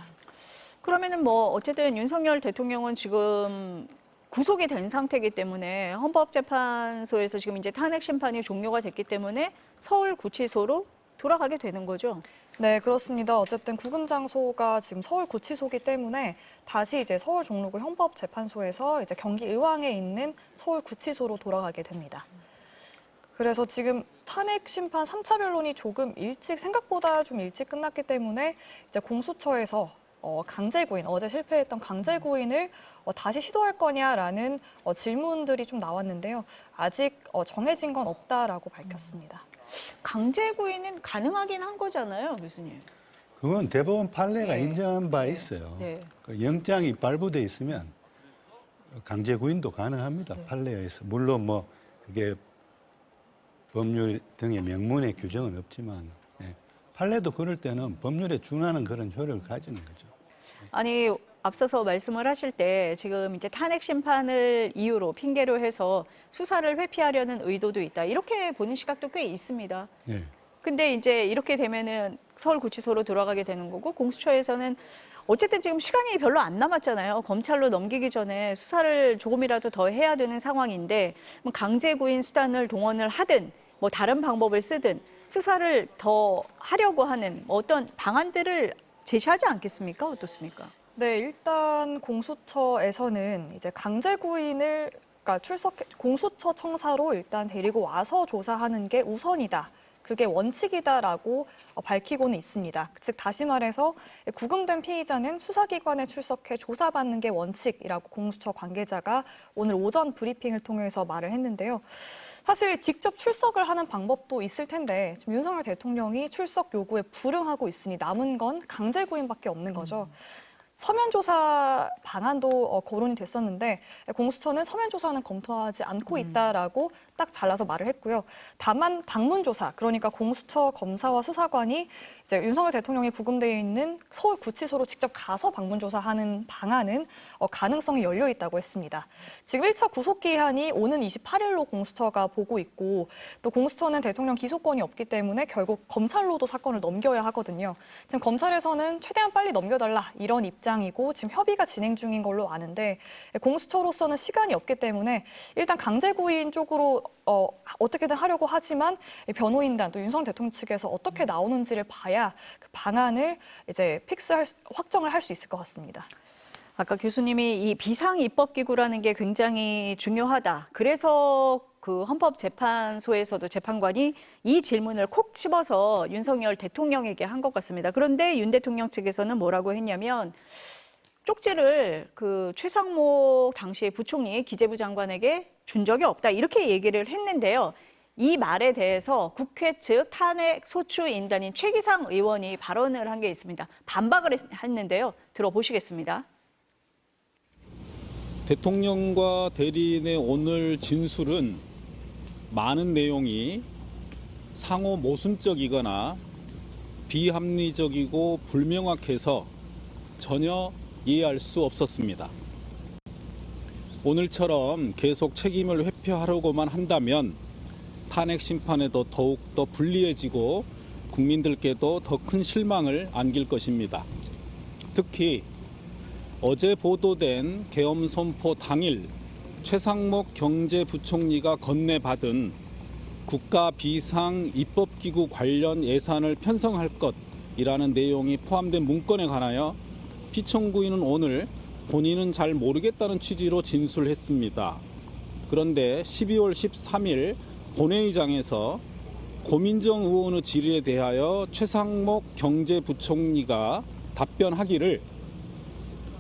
그러면은 뭐 어쨌든 윤석열 대통령은 지금 구속이 된 상태이기 때문에 헌법재판소에서 지금 이제 탄핵 심판이 종료가 됐기 때문에 서울구치소로 돌아가게 되는 거죠. 네, 그렇습니다. 어쨌든 구금 장소가 지금 서울구치소이기 때문에 다시 이제 서울 종로구 헌법재판소에서 이제 경기의왕에 있는 서울구치소로 돌아가게 됩니다. 그래서 지금 탄핵 심판 3차 변론이 조금 생각보다 좀 일찍 끝났기 때문에 이제 공수처에서 강제 구인, 어제 실패했던 강제 구인을 다시 시도할 거냐라는 질문들이 좀 나왔는데요. 아직 정해진 건 없다라고 밝혔습니다. 강제 구인은 가능하긴 한 거잖아요, 교수님. 그건 대법원 판례가 네. 인정한 바 있어요. 네. 그 영장이 발부돼 있으면 강제 구인도 가능합니다. 판례에 의해서. 물론 뭐 그게 법률 등의 명문의 규정은 없지만 판례도 그럴 때는 법률에 준하는 그런 효력을 가지는 거죠. 아니 앞서서 말씀을 하실 때 지금 이제 탄핵 심판을 이유로 핑계로 해서 수사를 회피하려는 의도도 있다. 이렇게 보는 시각도 꽤 있습니다. 네. 근데 이제 이렇게 되면은 서울구치소로 돌아가게 되는 거고 공수처에서는 어쨌든 지금 시간이 별로 안 남았잖아요. 검찰로 넘기기 전에 수사를 조금이라도 더 해야 되는 상황인데 뭐 강제 구인 수단을 동원을 하든 뭐 다른 방법을 쓰든 수사를 더 하려고 하는 어떤 방안들을 제시하지 않겠습니까? 어떻습니까? 네, 일단 공수처에서는 이제 강제 구인을 공수처 청사로 일단 데리고 와서 조사하는 게 우선이다. 그게 원칙이다라고 밝히고는 있습니다. 즉 다시 말해서 구금된 피의자는 수사기관에 출석해 조사받는 게 원칙이라고 공수처 관계자가 오늘 오전 브리핑을 통해서 말을 했는데요. 사실 직접 출석을 하는 방법도 있을 텐데 지금 윤석열 대통령이 출석 요구에 불응하고 있으니 남은 건 강제 구인밖에 없는 거죠. 서면 조사 방안도 거론이 됐었는데 공수처는 서면 조사는 검토하지 않고 있다라고 딱 잘라서 말을 했고요. 다만 방문 조사, 그러니까 공수처 검사와 수사관이 이제 윤석열 대통령이 구금되어 있는 서울구치소로 직접 가서 방문 조사하는 방안은 가능성이 열려 있다고 했습니다. 지금 1차 구속 기한이 오는 28일로 공수처가 보고 있고 또 공수처는 대통령 기소권이 없기 때문에 결국 검찰로도 사건을 넘겨야 하거든요. 지금 검찰에서는 최대한 빨리 넘겨달라 이런 입장이고 지금 협의가 진행 중인 걸로 아는데 공수처로서는 시간이 없기 때문에 일단 강제 구인 쪽으로 어떻게든 하려고 하지만 변호인단 또 윤석열 대통령 측에서 어떻게 나오는지를 봐야 그 방안을 이제 확정을 할 수 있을 것 같습니다. 아까 교수님이 이 비상입법기구라는 게 굉장히 중요하다. 그래서 그 헌법재판소에서도 재판관이 이 질문을 콕 집어서 윤석열 대통령에게 한 것 같습니다. 그런데 윤 대통령 측에서는 뭐라고 했냐면 쪽지를 그 최상목 당시의 부총리 기재부 장관에게 준 적이 없다 이렇게 얘기를 했는데요. 이 말에 대해서 국회 측 탄핵 소추인단인 최기상 의원이 발언을 한 게 있습니다. 반박을 했는데요. 들어보시겠습니다. 대통령과 대리인의 오늘 진술은 많은 내용이 상호 모순적이거나 비합리적이고 불명확해서 전혀 이해할 수 없었습니다. 오늘처럼 계속 책임을 회피하려고만 한다면 탄핵 심판에도 더욱더 불리해지고 국민들께도 더 큰 실망을 안길 것입니다. 특히 어제 보도된 계엄 선포 당일 최상목 경제부총리가 건네받은 국가 비상 입법기구 관련 예산을 편성할 것이라는 내용이 포함된 문건에 관하여 피청구인은 오늘 본인은 잘 모르겠다는 취지로 진술했습니다. 그런데 12월 13일 본회의장에서 고민정 의원의 질의에 대하여 최상목 경제부총리가 답변하기를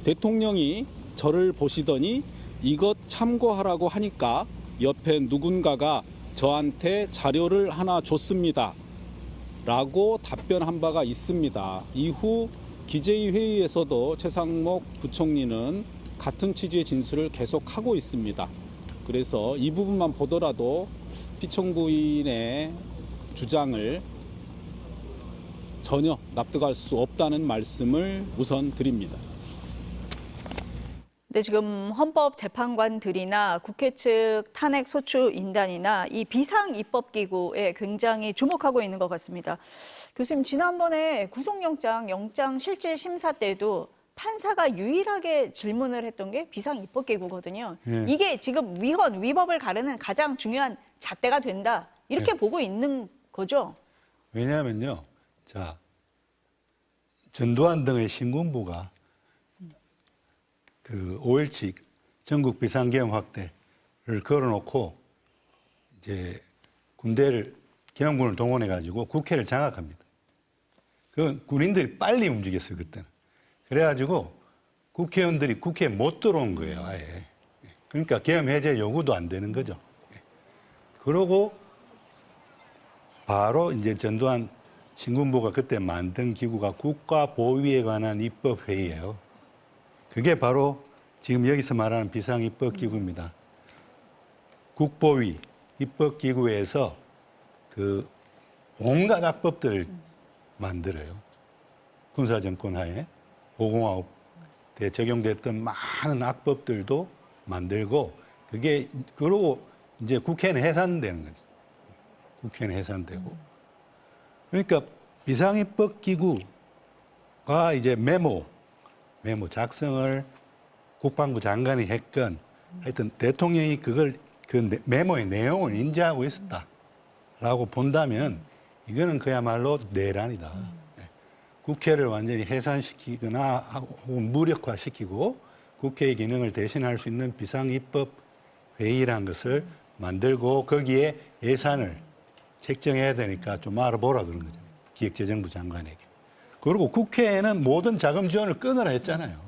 대통령이 저를 보시더니 이것 참고하라고 하니까 옆에 누군가가 저한테 자료를 하나 줬습니다. 라고 답변한 바가 있습니다. 이후 기재위 회의에서도 최상목 부총리는 같은 취지의 진술을 계속하고 있습니다. 그래서 이 부분만 보더라도 피청구인의 주장을 전혀 납득할 수 없다는 말씀을 우선 드립니다. 네, 지금 헌법재판관들이나 국회 측 탄핵 소추 인단이나 이 비상입법기구에 굉장히 주목하고 있는 것 같습니다. 교수님, 지난번에 구속영장, 영장실질심사 때도 판사가 유일하게 질문을 했던 게 비상입법기구거든요. 예. 이게 지금 위법을 가르는 가장 중요한 잣대가 된다. 이렇게 보고 있는 거죠? 왜냐하면요. 자, 전두환 등의 신군부가 그 5.17 전국 비상계엄 확대를 걸어놓고 이제 군대를 계엄군을 동원해 가지고 국회를 장악합니다. 그 군인들이 빨리 움직였어요 그때는. 그래가지고 국회의원들이 국회에 못 들어온 거예요 아예. 그러니까 계엄 해제 요구도 안 되는 거죠. 그러고 바로 이제 전두환 신군부가 그때 만든 기구가 국가보위에 관한 입법회의예요. 그게 바로 지금 여기서 말하는 비상입법기구입니다. 국보위 입법기구에서 그 온갖 악법들을 만들어요. 군사정권 하에 5공화국 때 적용됐던 많은 악법들도 만들고 그러고 이제 국회는 해산되는 거죠. 국회는 해산되고. 그러니까 비상입법기구가 이제 메모 작성을 국방부 장관이 했건 하여튼 대통령이 그 메모의 내용을 인지하고 있었다라고 본다면 이거는 그야말로 내란이다. 국회를 완전히 해산시키거나 혹은 무력화시키고 국회의 기능을 대신할 수 있는 비상입법회의라는 것을 만들고 거기에 예산을 책정해야 되니까 좀 알아보라 그런 거잖아요. 기획재정부 장관에게. 그리고 국회에는 모든 자금 지원을 끊으라 했잖아요.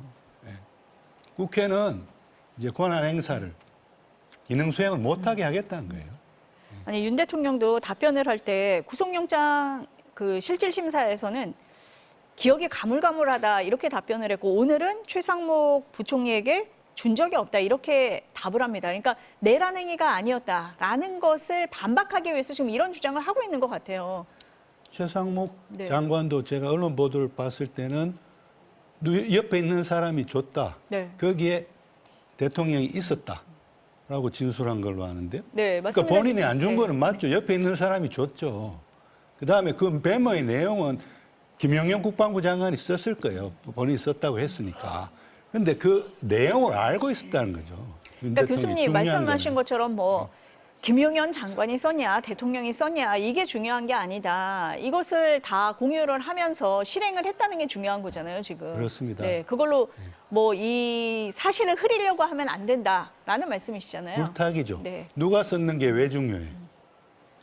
국회는 이제 권한 행사를 기능 수행을 못하게 하겠다는 거예요. 아니, 윤 대통령도 답변을 할 때 구속영장 그 실질심사에서는 기억이 가물가물하다 이렇게 답변을 했고 오늘은 최상목 부총리에게 준 적이 없다 이렇게 답을 합니다. 그러니까 내란 행위가 아니었다라는 것을 반박하기 위해서 지금 이런 주장을 하고 있는 것 같아요. 최상목 네. 장관도 제가 언론 보도를 봤을 때는 옆에 있는 사람이 줬다. 네. 거기에 대통령이 있었다라고 진술한 걸로 아는데요. 네, 그러니까 맞습니다. 본인이 안 준 네. 거는 맞죠. 옆에 있는 사람이 줬죠. 그다음에 그 메모의 내용은 김영현 국방부 장관이 썼을 거예요. 본인이 썼다고 했으니까. 그런데 그 내용을 알고 있었다는 거죠. 그러니까 교수님 말씀하신 것처럼 뭐 김용현 장관이 썼냐, 대통령이 썼냐, 이게 중요한 게 아니다. 이것을 다 공유를 하면서 실행을 했다는 게 중요한 거잖아요, 지금. 그렇습니다. 네, 그걸로 뭐 이 사실을 흐리려고 하면 안 된다라는 말씀이시잖아요. 물타기죠. 네. 누가 누가 썼는 게 왜 중요해?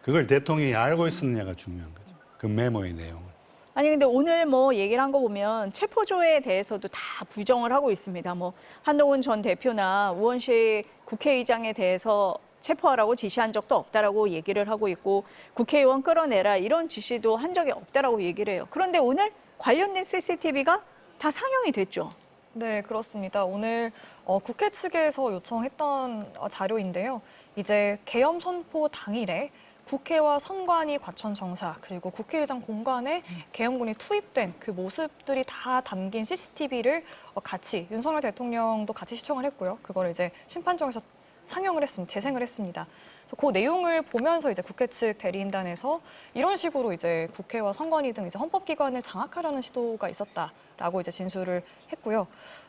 그걸 대통령이 알고 있었느냐가 중요한 거죠. 그 메모의 내용을. 아니 근데 오늘 뭐 얘기를 한 거 보면 체포조에 대해서도 다 부정을 하고 있습니다. 뭐 한동훈 전 대표나 우원식 국회의장에 대해서 체포하라고 지시한 적도 없다라고 얘기를 하고 있고 국회의원 끌어내라 이런 지시도 한 적이 없다라고 얘기를 해요. 그런데 오늘 관련된 CCTV가 다 상영이 됐죠. 네, 그렇습니다. 오늘 국회 측에서 요청했던 자료인데요. 이제 계엄 선포 당일에 국회와 선관위 과천청사 그리고 국회의장 공간에 계엄군이 투입된 그 모습들이 다 담긴 CCTV를 같이 윤석열 대통령도 같이 시청을 했고요. 그걸 이제 심판정에서 상영을 했습니다. 재생을 했습니다. 그래서 그 내용을 보면서 이제 국회 측 대리인단에서 이런 식으로 이제 국회와 선관위 등 이제 헌법기관을 장악하려는 시도가 있었다라고 이제 진술을 했고요.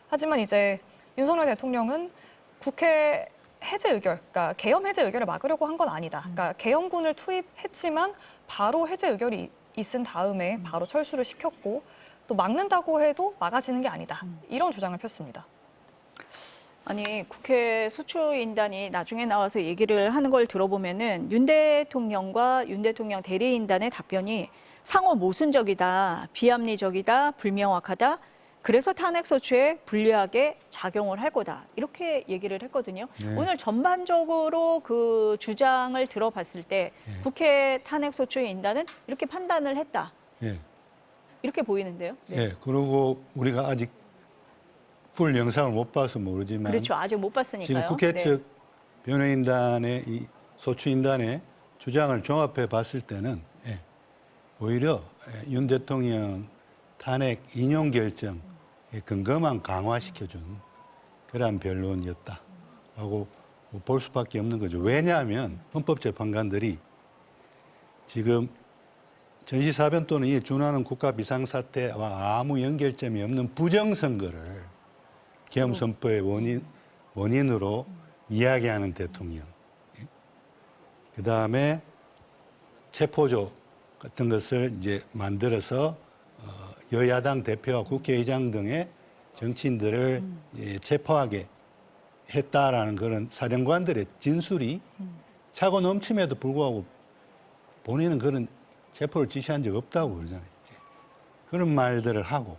하지만 이제 윤석열 대통령은 국회 해제 의결, 그러니까 계엄 해제 의결을 막으려고 한 건 아니다. 그러니까 계엄군을 투입했지만 바로 해제 의결이 있은 다음에 바로 철수를 시켰고 또 막는다고 해도 막아지는 게 아니다. 이런 주장을 폈습니다. 아니 국회 소추인단이 나중에 나와서 얘기를 하는 걸 들어보면은 윤 대통령과 윤 대통령 대리인단의 답변이 상호 모순적이다, 비합리적이다, 불명확하다. 그래서 탄핵소추에 불리하게 작용을 할 거다. 이렇게 얘기를 했거든요. 네. 오늘 전반적으로 그 주장을 들어봤을 때 국회 탄핵소추인단은 이렇게 판단을 했다. 예. 이렇게 보이는데요. 네. 예. 그리고 우리가 아직 풀 영상을 못 봐서 모르지만 그렇죠. 아직 못 봤으니까요. 지금 국회 네. 측 변호인단의 이 소추인단의 주장을 종합해 봤을 때는 오히려 윤 대통령 탄핵 인용 결정 근거만 강화시켜준 그러한 변론이었다라고 볼 수밖에 없는 거죠. 왜냐하면 헌법재판관들이 지금 전시사변 또는 이에 준하는 국가 비상사태와 아무 연결점이 없는 부정선거를 계엄 선포의 원인으로 이야기하는 대통령. 그 다음에 체포조 같은 것을 이제 만들어서 여야당 대표와 국회의장 등의 정치인들을 체포하게 했다라는 그런 사령관들의 진술이 차고 넘침에도 불구하고 본인은 그런 체포를 지시한 적 없다고 그러잖아요. 그런 말들을 하고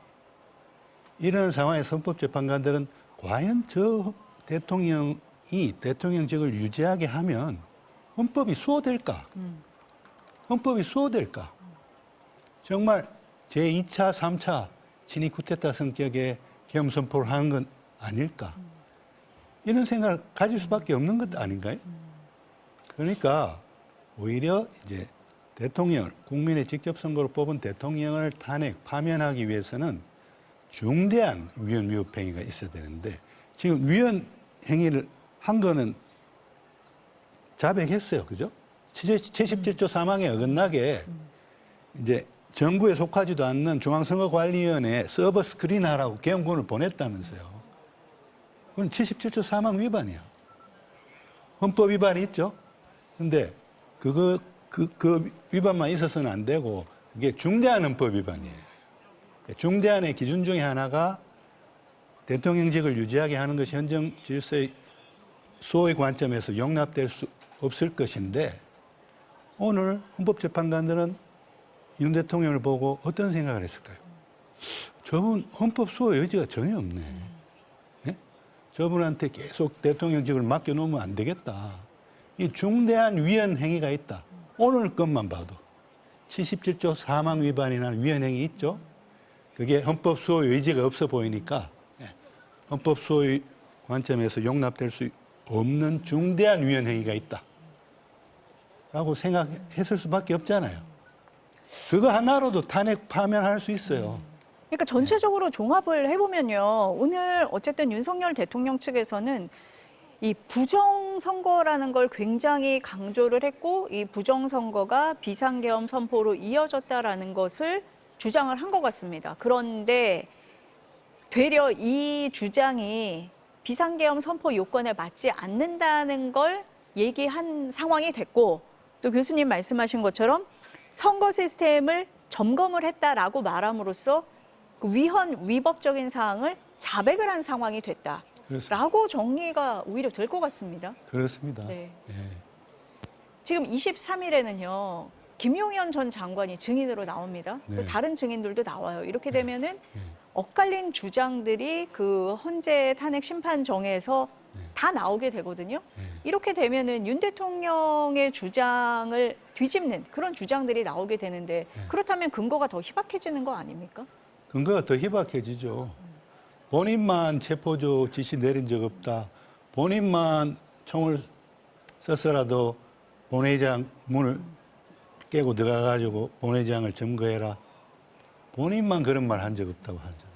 이런 상황에서 헌법재판관들은 과연 저 대통령이 대통령직을 유지하게 하면 헌법이 수호될까? 헌법이 수호될까? 정말 제2차, 3차 친위 쿠데타 성격의 계엄 선포를 하는 건 아닐까? 이런 생각을 가질 수밖에 없는 것 아닌가요? 그러니까 오히려 이제 대통령을 국민의 직접 선거로 뽑은 대통령을 탄핵, 파면하기 위해서는 중대한 위헌 위법 행위가 있어야 되는데 지금 위헌 행위를 한 거는 자백했어요, 그죠? 77조 3항에 어긋나게 이제 정부에 속하지도 않는 중앙선거관리위원회 서버 스크린하라고 계엄군을 보냈다면서요. 그건 77조 3항 위반이야. 헌법 위반이 있죠. 근데 그 위반만 있어서는 안 되고 그게 중대한 헌법 위반이에요. 중대한의 기준 중에 하나가 대통령직을 유지하게 하는 것이 현정 질서의 수호의 관점에서 용납될 수 없을 것인데 오늘 헌법재판관들은 윤 대통령을 보고 어떤 생각을 했을까요? 저분 헌법 수호 의지가 전혀 없네. 네? 저분한테 계속 대통령직을 맡겨놓으면 안 되겠다. 이 중대한 위헌 행위가 있다. 오늘 것만 봐도 77조 3항 위반이나 위헌 행위 있죠? 그게 헌법 수호 의지가 없어 보이니까 헌법 수호의 관점에서 용납될 수 없는 중대한 위헌 행위가 있다. 라고 생각했을 수밖에 없잖아요. 그거 하나로도 탄핵 파면할 수 있어요. 그러니까 전체적으로 종합을 해보면요. 오늘 어쨌든 윤석열 대통령 측에서는 이 부정선거라는 걸 굉장히 강조를 했고 이 부정선거가 비상계엄 선포로 이어졌다라는 것을 주장을 한 것 같습니다. 그런데 되려 이 주장이 비상계엄 선포 요건에 맞지 않는다는 걸 얘기한 상황이 됐고 또 교수님 말씀하신 것처럼 선거 시스템을 점검을 했다라고 말함으로써 그 위법적인 사항을 자백을 한 상황이 됐다라고 그렇습니다. 정리가 오히려 될 것 같습니다. 그렇습니다. 네. 예. 지금 23일에는요. 김용현 전 장관이 증인으로 나옵니다. 네. 또 다른 증인들도 나와요. 이렇게 되면은 엇갈린 주장들이 그 헌재 탄핵 심판정에서 다 나오게 되거든요. 이렇게 되면은 윤 대통령의 주장을 뒤집는 그런 주장들이 나오게 되는데 그렇다면 근거가 더 희박해지는 거 아닙니까? 근거가 더 희박해지죠. 본인만 체포조 지시 내린 적 없다. 본인만 총을 썼어라도 본회의장 문을 깨고 들어가가지고 본회의장을 점거해라. 본인만 그런 말 한 적 없다고 하잖아요.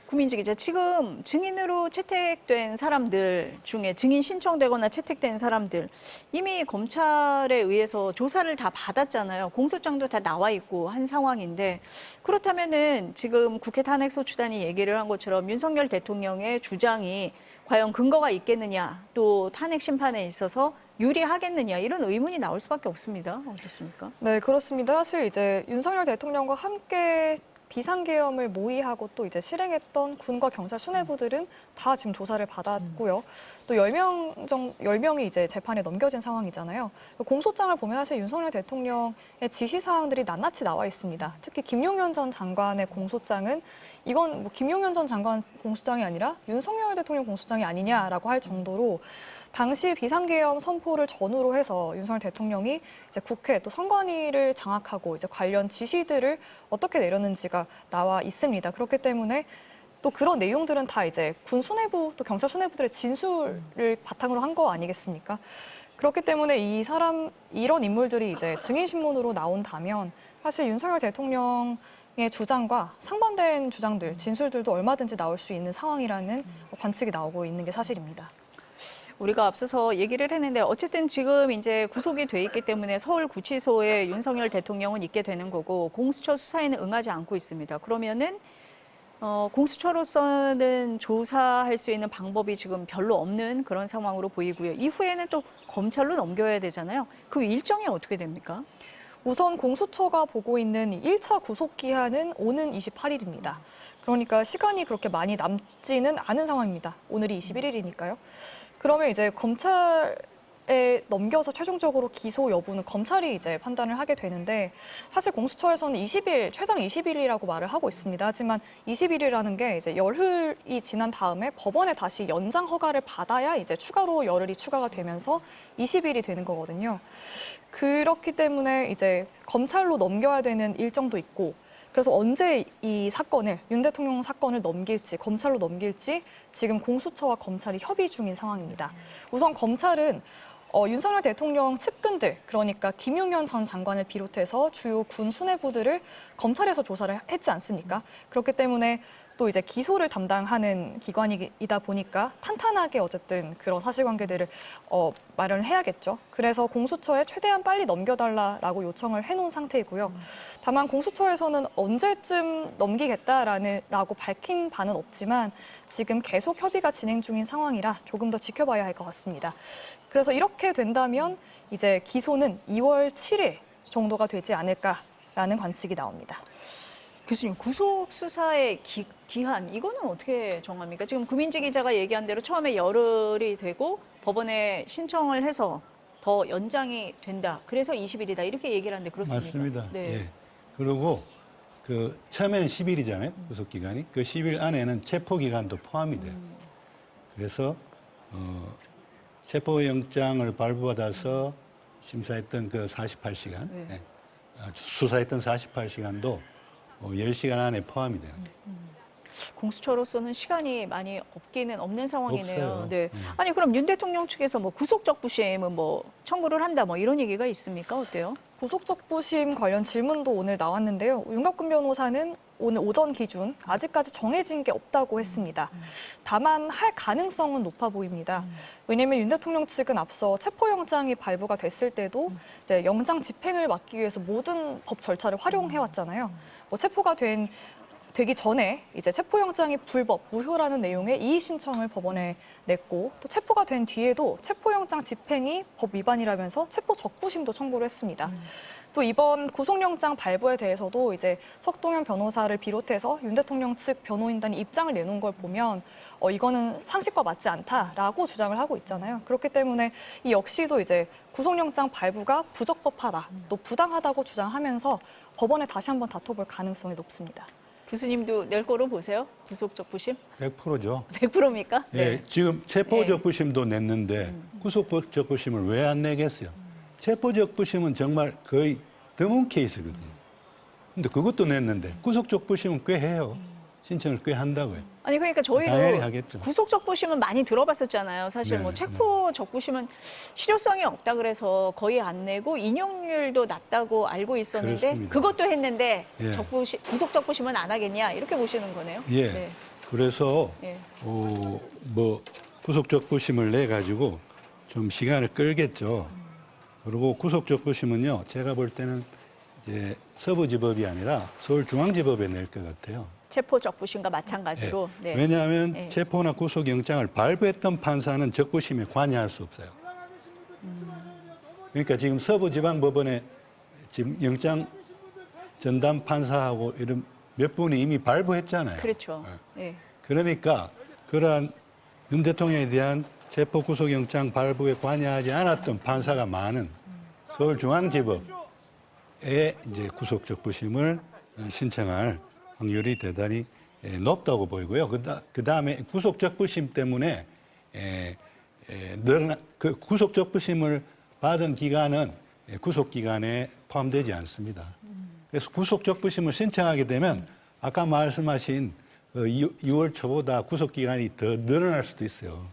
구민지 기자, 지금 증인으로 채택된 사람들 중에 증인 신청되거나 채택된 사람들 이미 검찰에 의해서 조사를 다 받았잖아요. 공소장도 다 나와 있고 한 상황인데 그렇다면은 지금 국회 탄핵소추단이 얘기를 한 것처럼 윤석열 대통령의 주장이 과연 근거가 있겠느냐, 또 탄핵 심판에 있어서 유리하겠느냐 이런 의문이 나올 수밖에 없습니다. 어떻습니까? 네, 그렇습니다. 사실 이제 윤석열 대통령과 함께 비상계엄을 모의하고 또 이제 실행했던 군과 경찰 수뇌부들은 다 지금 조사를 받았고요. 또 10명이 이제 재판에 넘겨진 상황이잖아요. 공소장을 보면 사실 윤석열 대통령의 지시사항들이 낱낱이 나와 있습니다. 특히 김용현 전 장관의 공소장은 이건 뭐 김용현 전 장관 공소장이 아니라 윤석열 대통령 공소장이 아니냐라고 할 정도로 당시 비상계엄 선포를 전후로 해서 윤석열 대통령이 이제 국회 또 선관위를 장악하고 이제 관련 지시들을 어떻게 내렸는지가 나와 있습니다. 그렇기 때문에 또 그런 내용들은 다 이제 군 수뇌부 또 경찰 수뇌부들의 진술을 바탕으로 한 거 아니겠습니까? 그렇기 때문에 이런 인물들이 이제 증인 신문으로 나온다면 사실 윤석열 대통령의 주장과 상반된 주장들, 진술들도 얼마든지 나올 수 있는 상황이라는 관측이 나오고 있는 게 사실입니다. 우리가 앞서서 얘기를 했는데 어쨌든 지금 이제 구속이 돼 있기 때문에 서울구치소에 윤석열 대통령은 있게 되는 거고 공수처 수사에는 응하지 않고 있습니다. 그러면은 공수처로서는 조사할 수 있는 방법이 지금 별로 없는 그런 상황으로 보이고요. 이후에는 또 검찰로 넘겨야 되잖아요. 그 일정이 어떻게 됩니까? 우선 공수처가 보고 있는 1차 구속 기한은 오는 28일입니다. 그러니까 시간이 그렇게 많이 남지는 않은 상황입니다. 오늘이 21일이니까요. 그러면 이제 검찰에 넘겨서 최종적으로 기소 여부는 검찰이 이제 판단을 하게 되는데 사실 공수처에서는 20일, 최장 20일이라고 말을 하고 있습니다. 하지만 20일이라는 게 이제 열흘이 지난 다음에 법원에 다시 연장 허가를 받아야 이제 추가로 열흘이 추가가 되면서 20일이 되는 거거든요. 그렇기 때문에 이제 검찰로 넘겨야 되는 일정도 있고 그래서 언제 이 사건을, 윤 대통령 사건을 넘길지, 검찰로 넘길지 지금 공수처와 검찰이 협의 중인 상황입니다. 우선 검찰은 윤석열 대통령 측근들, 그러니까 김용현 전 장관을 비롯해서 주요 군 수뇌부들을 검찰에서 조사를 했지 않습니까? 그렇기 때문에 또 이제 기소를 담당하는 기관이다 보니까 탄탄하게 어쨌든 그런 사실관계들을 마련을 해야겠죠. 그래서 공수처에 최대한 빨리 넘겨달라라고 요청을 해놓은 상태이고요. 다만 공수처에서는 언제쯤 넘기겠다라고 밝힌 바는 없지만 지금 계속 협의가 진행 중인 상황이라 조금 더 지켜봐야 할 것 같습니다. 그래서 이렇게 된다면 이제 기소는 2월 7일 정도가 되지 않을까라는 관측이 나옵니다. 교수님, 구속 수사의 기한 이거는 어떻게 정합니까? 지금 구민지 기자가 얘기한 대로 처음에 열흘이 되고 법원에 신청을 해서 더 연장이 된다. 그래서 20일이다. 이렇게 얘기를 하는데 그렇습니까? 맞습니다. 네. 예. 그리고 그 처음에는 10일이잖아요. 구속 기간이. 그 10일 안에는 체포 기간도 포함이 돼요. 그래서 체포 영장을 발부받아서 심사했던 그 48시간, 네. 수사했던 48시간도 10시간 안에 포함이 되는 거예요. 공수처로서는 시간이 많이 없는 상황이네요. 없어요. 네. 아니 그럼 윤 대통령 측에서 뭐 구속적 부심은 뭐 청구를 한다 뭐 이런 얘기가 있습니까? 어때요? 구속적 부심 관련 질문도 오늘 나왔는데요. 윤곽근 변호사는 오늘 오전 기준 아직까지 정해진 게 없다고 했습니다. 다만 할 가능성은 높아 보입니다. 왜냐하면 윤 대통령 측은 앞서 체포영장이 발부가 됐을 때도 이제 영장 집행을 막기 위해서 모든 법 절차를 활용해 왔잖아요. 뭐 체포가 된 되기 전에 이제 체포영장이 불법, 무효라는 내용의 이의 신청을 법원에 냈고 또 체포가 된 뒤에도 체포영장 집행이 법 위반이라면서 체포 적부심도 청구를 했습니다. 또 이번 구속영장 발부에 대해서도 이제 석동현 변호사를 비롯해서 윤 대통령 측 변호인단이 입장을 내놓은 걸 보면 이거는 상식과 맞지 않다라고 주장을 하고 있잖아요. 그렇기 때문에 이 역시도 이제 구속영장 발부가 부적법하다, 또 부당하다고 주장하면서 법원에 다시 한번 다퉈볼 가능성이 높습니다. 교수님도 낼 거로 보세요? 구속적부심? 100%죠. 100%입니까? 예, 지금 체포적부심도 냈는데 구속적부심을 왜 안 내겠어요? 체포적부심은 정말 거의 드문 케이스거든요. 근데 그것도 냈는데 구속적부심은 꽤 해요. 신청을 꽤 한다고요. 아니 그러니까 당연히 저희도 하겠죠. 구속적부심은 많이 들어봤었잖아요. 사실 네, 뭐 네. 체포적부심은 실효성이 없다 그래서 거의 안 내고 인용률도 낮다고 알고 있었는데 그렇습니다. 그것도 했는데 예. 구속적부심은 안 하겠냐 이렇게 보시는 거네요. 예. 네. 그래서 예. 뭐 구속적부심을 내 가지고 좀 시간을 끌겠죠. 그리고 구속적부심은요, 제가 볼 때는 이제 서부지법이 아니라 서울중앙지법에 낼 것 같아요. 체포적부심과 마찬가지로. 예. 네. 왜냐하면 네. 체포나 구속영장을 발부했던 판사는 적부심에 관여할 수 없어요. 그러니까 지금 서부지방법원에 지금 영장 전담 판사하고 이런 몇 분이 이미 발부했잖아요. 그렇죠. 예. 예. 그러니까 그러한 윤 대통령에 대한 체포 구속영장 발부에 관여하지 않았던 판사가 많은 서울중앙지법에 이제 구속적부심을 신청할 확률이 대단히 높다고 보이고요. 그 다음에 구속적부심 때문에 늘어난 그 구속적부심을 받은 기간은 구속기간에 포함되지 않습니다. 그래서 구속적부심을 신청하게 되면 아까 말씀하신 6월 초보다 구속기간이 더 늘어날 수도 있어요.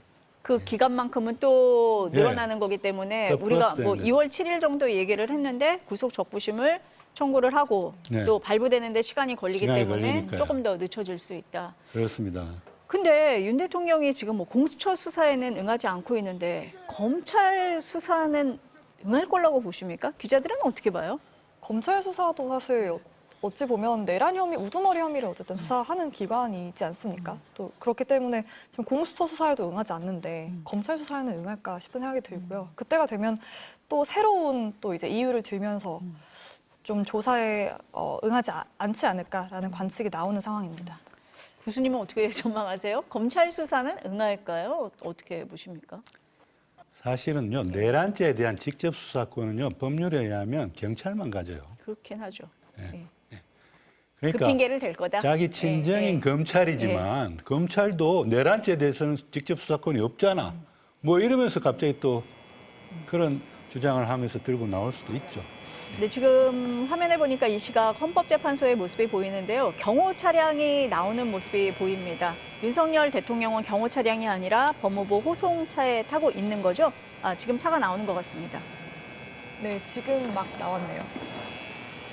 그 기간만큼은 또 예. 늘어나는 거기 때문에 더 우리가 플러스 뭐 되는 2월 7일 정도 얘기를 했는데 구속적부심을 청구를 하고 네. 또 발부되는데 시간이 걸리기 시간이 때문에 걸리니까요. 조금 더 늦춰질 수 있다. 그렇습니다. 근데 윤 대통령이 지금 뭐 공수처 수사에는 응하지 않고 있는데 검찰 수사는 응할 거라고 보십니까? 기자들은 어떻게 봐요? 검찰 수사도 사실 어찌 보면 내란 혐의, 우두머리 혐의를 어쨌든 수사하는 기관이 있지 않습니까? 또 그렇기 때문에 지금 공수처 수사에도 응하지 않는데 검찰 수사에는 응할까 싶은 생각이 들고요. 그때가 되면 또 새로운 또 이제 이유를 들면서 좀 조사에 응하지 않지 않을까라는 관측이 나오는 상황입니다. 교수님은 어떻게 전망하세요? 검찰 수사는 응할까요? 어떻게 보십니까? 사실은요, 내란죄에 대한 직접 수사권은요, 법률에 의하면 경찰만 가져요. 그렇긴 하죠. 예. 예. 그러니까 그 핑계를 댈 거다. 자기 친정인 예, 예. 검찰이지만 검찰도 내란죄에 대해서는 직접 수사권이 없잖아. 뭐 이러면서 갑자기 또 그런 주장을 하면서 들고 나올 수도 있죠. 네, 지금 화면에 보니까 이 시각 헌법재판소의 모습이 보이는데요. 경호 차량이 나오는 모습이 보입니다. 윤석열 대통령은 경호 차량이 아니라 법무부 호송차에 타고 있는 거죠? 지금 차가 나오는 것 같습니다. 네, 지금 막 나왔네요.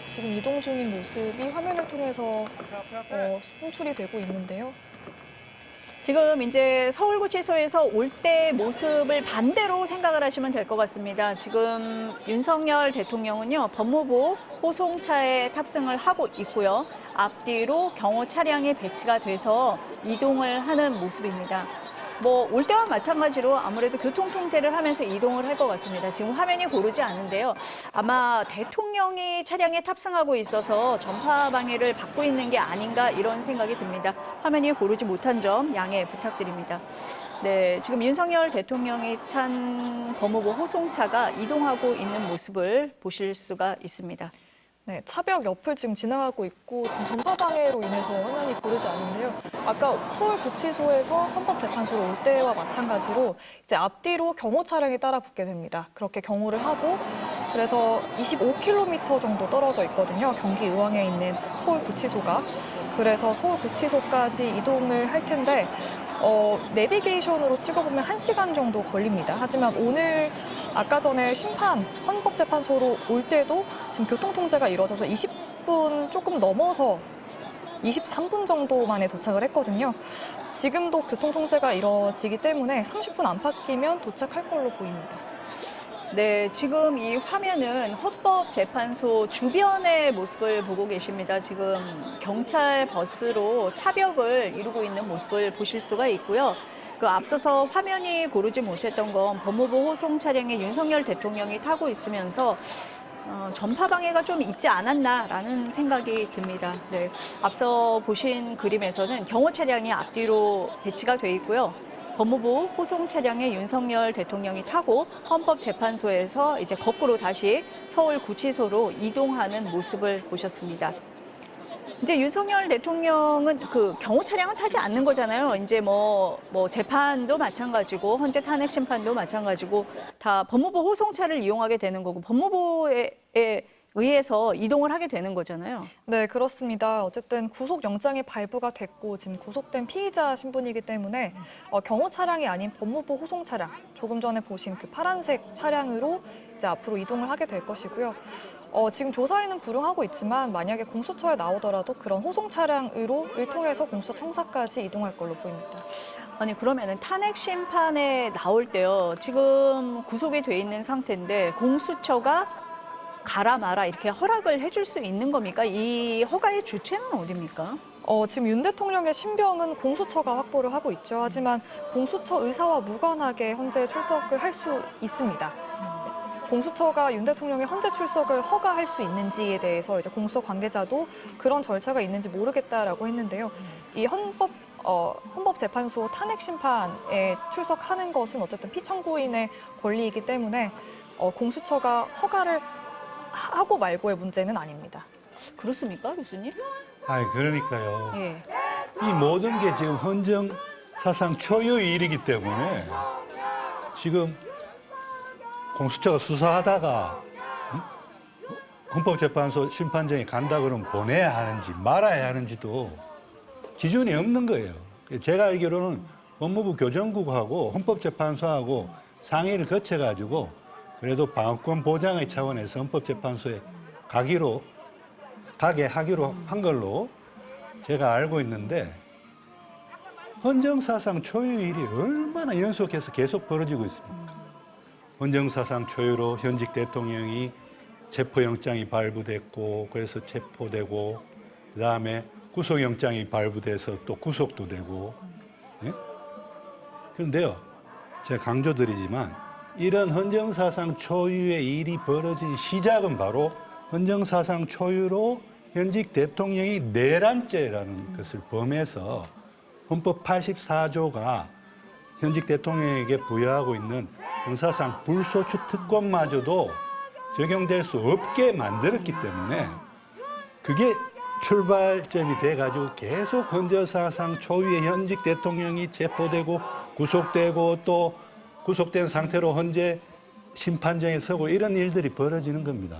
지금 이동 중인 모습이 화면을 통해서 송출이 되고 있는데요. 지금 이제 서울구치소에서 올 때 모습을 반대로 생각을 하시면 될 것 같습니다. 지금 윤석열 대통령은요, 법무부 호송차에 탑승을 하고 있고요. 앞뒤로 경호 차량이 배치가 돼서 이동을 하는 모습입니다. 뭐 올 때와 마찬가지로 아무래도 교통 통제를 하면서 이동을 할 것 같습니다. 지금 화면이 고르지 않은데요. 아마 대통령이 차량에 탑승하고 있어서 전파 방해를 받고 있는 게 아닌가 이런 생각이 듭니다. 화면이 고르지 못한 점 양해 부탁드립니다. 네, 지금 윤석열 대통령이 찬 법무부 호송차가 이동하고 있는 모습을 보실 수가 있습니다. 네, 차벽 옆을 지금 지나가고 있고 지금 전파 방해로 인해서 화면이 고르지 않은데요. 아까 서울구치소에서 헌법재판소로 올 때와 마찬가지로 이제 앞뒤로 경호 차량이 따라 붙게 됩니다. 그렇게 경호를 하고 그래서 25km 정도 떨어져 있거든요. 경기 의왕에 있는 서울구치소가. 그래서 서울구치소까지 이동을 할 텐데 내비게이션으로 찍어보면 1시간 정도 걸립니다. 하지만 오늘 아까 전에 심판 헌법재판소로 올 때도 지금 교통통제가 이루어져서 20분 조금 넘어서 23분 정도 만에 도착을 했거든요. 지금도 교통통제가 이루어지기 때문에 30분 안팎이면 도착할 걸로 보입니다. 네, 지금 이 화면은 헌법재판소 주변의 모습을 보고 계십니다. 지금 경찰 버스로 차벽을 이루고 있는 모습을 보실 수가 있고요. 그 앞서서 화면이 고르지 못했던 건 법무부 호송 차량에 윤석열 대통령이 타고 있으면서 전파 방해가 좀 있지 않았나라는 생각이 듭니다. 네, 앞서 보신 그림에서는 경호 차량이 앞뒤로 배치가 돼 있고요. 법무부 호송 차량에 윤석열 대통령이 타고 헌법재판소에서 이제 거꾸로 다시 서울구치소로 이동하는 모습을 보셨습니다. 이제 윤석열 대통령은 그 경호 차량은 타지 않는 거잖아요. 이제 뭐 재판도 마찬가지고 헌재 탄핵 심판도 마찬가지고 다 법무부 호송차를 이용하게 되는 거고 법무부에 의해서 이동을 하게 되는 거잖아요. 네, 그렇습니다. 어쨌든 구속영장이 발부가 됐고 지금 구속된 피의자 신분이기 때문에 경호 차량이 아닌 법무부 호송 차량, 조금 전에 보신 그 파란색 차량으로 이제 앞으로 이동을 하게 될 것이고요. 지금 조사에는 불응하고 있지만 만약에 공수처에 나오더라도 그런 호송 차량을 통해서 공수처 청사까지 이동할 걸로 보입니다. 아니 그러면은 탄핵 심판에 나올 때요. 지금 구속이 돼 있는 상태인데 공수처가 가라 마라 이렇게 허락을 해줄 수 있는 겁니까? 이 허가의 주체는 어디입니까? 지금 윤 대통령의 신병은 공수처가 확보를 하고 있죠. 하지만 공수처 의사와 무관하게 헌재 출석을 할 수 있습니다. 공수처가 윤 대통령의 헌재 출석을 허가할 수 있는지에 대해서 이제 공수처 관계자도 그런 절차가 있는지 모르겠다라고 했는데요. 이 헌법재판소 탄핵 심판에 출석하는 것은 어쨌든 피청구인의 권리이기 때문에 공수처가 허가를 하고 말고의 문제는 아닙니다. 그렇습니까, 교수님? 아니 그러니까요. 예. 이 모든 게 지금 헌정 사상 초유의 일이기 때문에 지금 공수처가 수사하다가 헌법재판소 심판정에 간다 그러면 보내야 하는지 말아야 하는지도 기준이 없는 거예요. 제가 알기로는 법무부 교정국하고 헌법재판소하고 상의를 거쳐가지고 그래도 방어권 보장의 차원에서 헌법재판소에 가게 하기로 한 걸로 제가 알고 있는데 헌정사상 초유의 일이 얼마나 연속해서 계속 벌어지고 있습니까? 헌정사상 초유로 현직 대통령이 체포영장이 발부됐고 그래서 체포되고 그다음에 구속영장이 발부돼서 또 구속도 되고 예? 그런데요 제가 강조드리지만 이런 헌정사상 초유의 일이 벌어진 시작은 바로 헌정사상 초유로 현직 대통령이 내란죄라는 것을 범해서 헌법 84조가 현직 대통령에게 부여하고 있는 형사상 불소추 특권마저도 적용될 수 없게 만들었기 때문에 그게 출발점이 돼가지고 계속 헌정사상 초유의 현직 대통령이 체포되고 구속되고 또 구속된 상태로 헌재 심판정에 서고 이런 일들이 벌어지는 겁니다.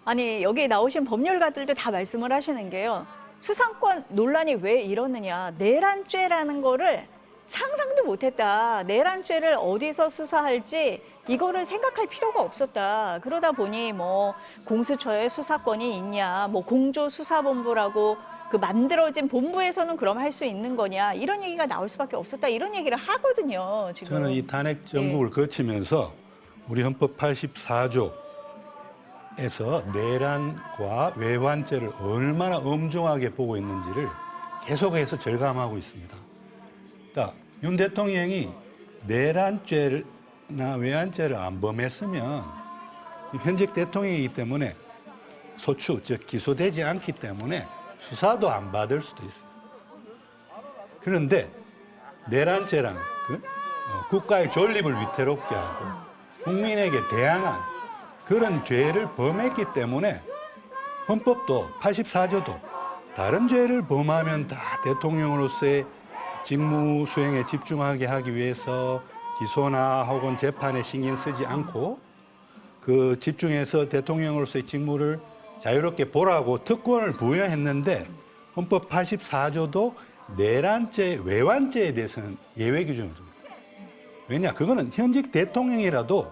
아니 여기 나오신 법률가들도 다 말씀을 하시는 게요. 수사권 논란이 왜 이러느냐. 내란죄라는 거를 상상도 못했다. 내란죄를 어디서 수사할지 이거를 생각할 필요가 없었다. 그러다 보니 뭐 공수처에 수사권이 있냐, 뭐 공조수사본부라고 그 만들어진 본부에서는 그럼 할 수 있는 거냐 이런 얘기가 나올 수밖에 없었다. 이런 얘기를 하거든요. 지금. 저는 이 탄핵 정국을 거치면서 우리 헌법 84조에서 내란과 외환죄를 얼마나 엄중하게 보고 있는지를 계속해서 절감하고 있습니다. 그러니까 윤 대통령이 내란죄나 외환죄를 안 범했으면 현직 대통령이기 때문에 소추, 즉 기소되지 않기 때문에 수사도 안 받을 수도 있어요. 그런데 내란죄란 국가의 존립을 위태롭게 하고 국민에게 대항한 그런 죄를 범했기 때문에 헌법도 84조도 다른 죄를 범하면 다 대통령으로서의 직무 수행에 집중하게 하기 위해서 기소나 혹은 재판에 신경 쓰지 않고 그 집중해서 대통령으로서의 직무를 자유롭게 보라고 특권을 부여했는데 헌법 84조도 내란죄, 외환죄에 대해서는 예외 규정을 줍니다. 왜냐? 그거는 현직 대통령이라도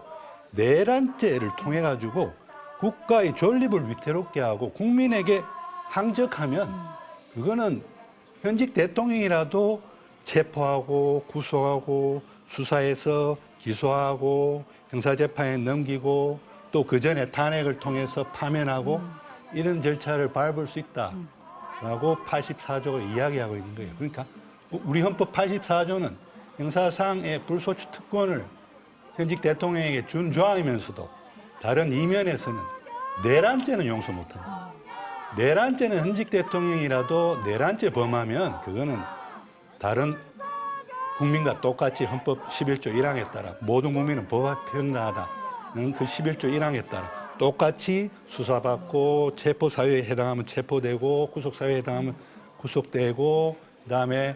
내란죄를 통해 가지고 국가의 존립을 위태롭게 하고 국민에게 항적하면 그거는 현직 대통령이라도 체포하고 구속하고 수사해서 기소하고 형사재판에 넘기고 또 그 전에 탄핵을 통해서 파면하고 이런 절차를 밟을 수 있다라고 84조가 이야기하고 있는 거예요. 그러니까 우리 헌법 84조는 형사상의 불소추 특권을 현직 대통령에게 준 조항이면서도 다른 이면에서는 내란죄는 용서 못한다. 내란죄는 현직 대통령이라도 내란죄 범하면 그거는 다른 국민과 똑같이 헌법 11조 1항에 따라 모든 국민은 법합평등하다는 그 11조 1항에 따라 똑같이 수사받고 체포사유에 해당하면 체포되고 구속사유에 해당하면 구속되고 그다음에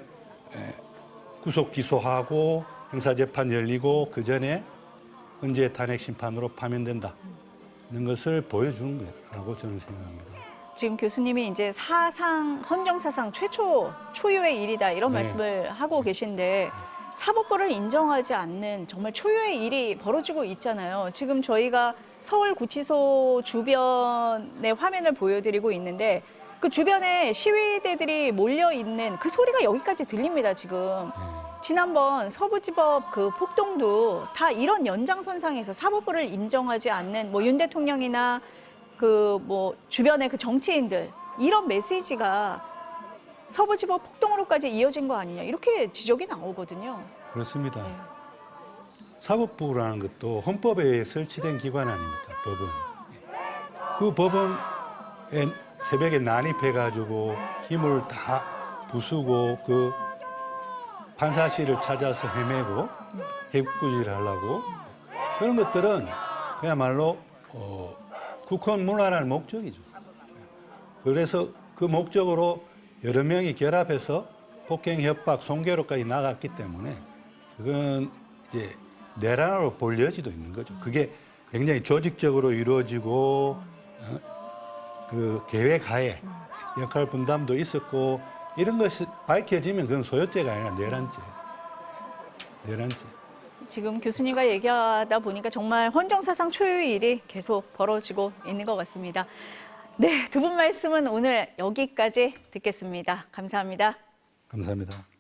구속 기소하고 형사재판 열리고 그 전에 헌재 탄핵 심판으로 파면된다는 것을 보여주는 거라고 저는 생각합니다. 지금 교수님이 이제 헌정사상 최초 초유의 일이다 이런 네. 말씀을 하고 계신데 사법부를 인정하지 않는 정말 초유의 일이 벌어지고 있잖아요. 지금 저희가 서울구치소 주변의 화면을 보여드리고 있는데 그 주변에 시위대들이 몰려 있는 그 소리가 여기까지 들립니다. 지금 지난번 서부지법 그 폭동도 다 이런 연장선상에서 사법부를 인정하지 않는 뭐 윤 대통령이나 그 뭐 주변의 그 정치인들 이런 메시지가 서부지법 폭동으로까지 이어진 거 아니냐 이렇게 지적이 나오거든요. 그렇습니다. 네. 사법부라는 것도 헌법에 설치된 기관 아닙니까? 법은. 그 법원에 새벽에 난입해가지고 힘을 다 부수고 그 판사실을 찾아서 헤매고 해구질을 하려고 그런 것들은 그야말로 국헌 문화라는 목적이죠. 그래서 그 목적으로 여러 명이 결합해서 폭행, 협박, 성괴로까지 나갔기 때문에 그건 이제 내란으로 볼 여지도 있는 거죠. 그게 굉장히 조직적으로 이루어지고 그 계획하에 역할 분담도 있었고 이런 것이 밝혀지면 그건 소요죄가 아니라 내란죄. 지금 교수님과 얘기하다 보니까 정말 헌정사상 초유의 일이 계속 벌어지고 있는 것 같습니다. 네, 두 분 말씀은 오늘 여기까지 듣겠습니다. 감사합니다. 감사합니다.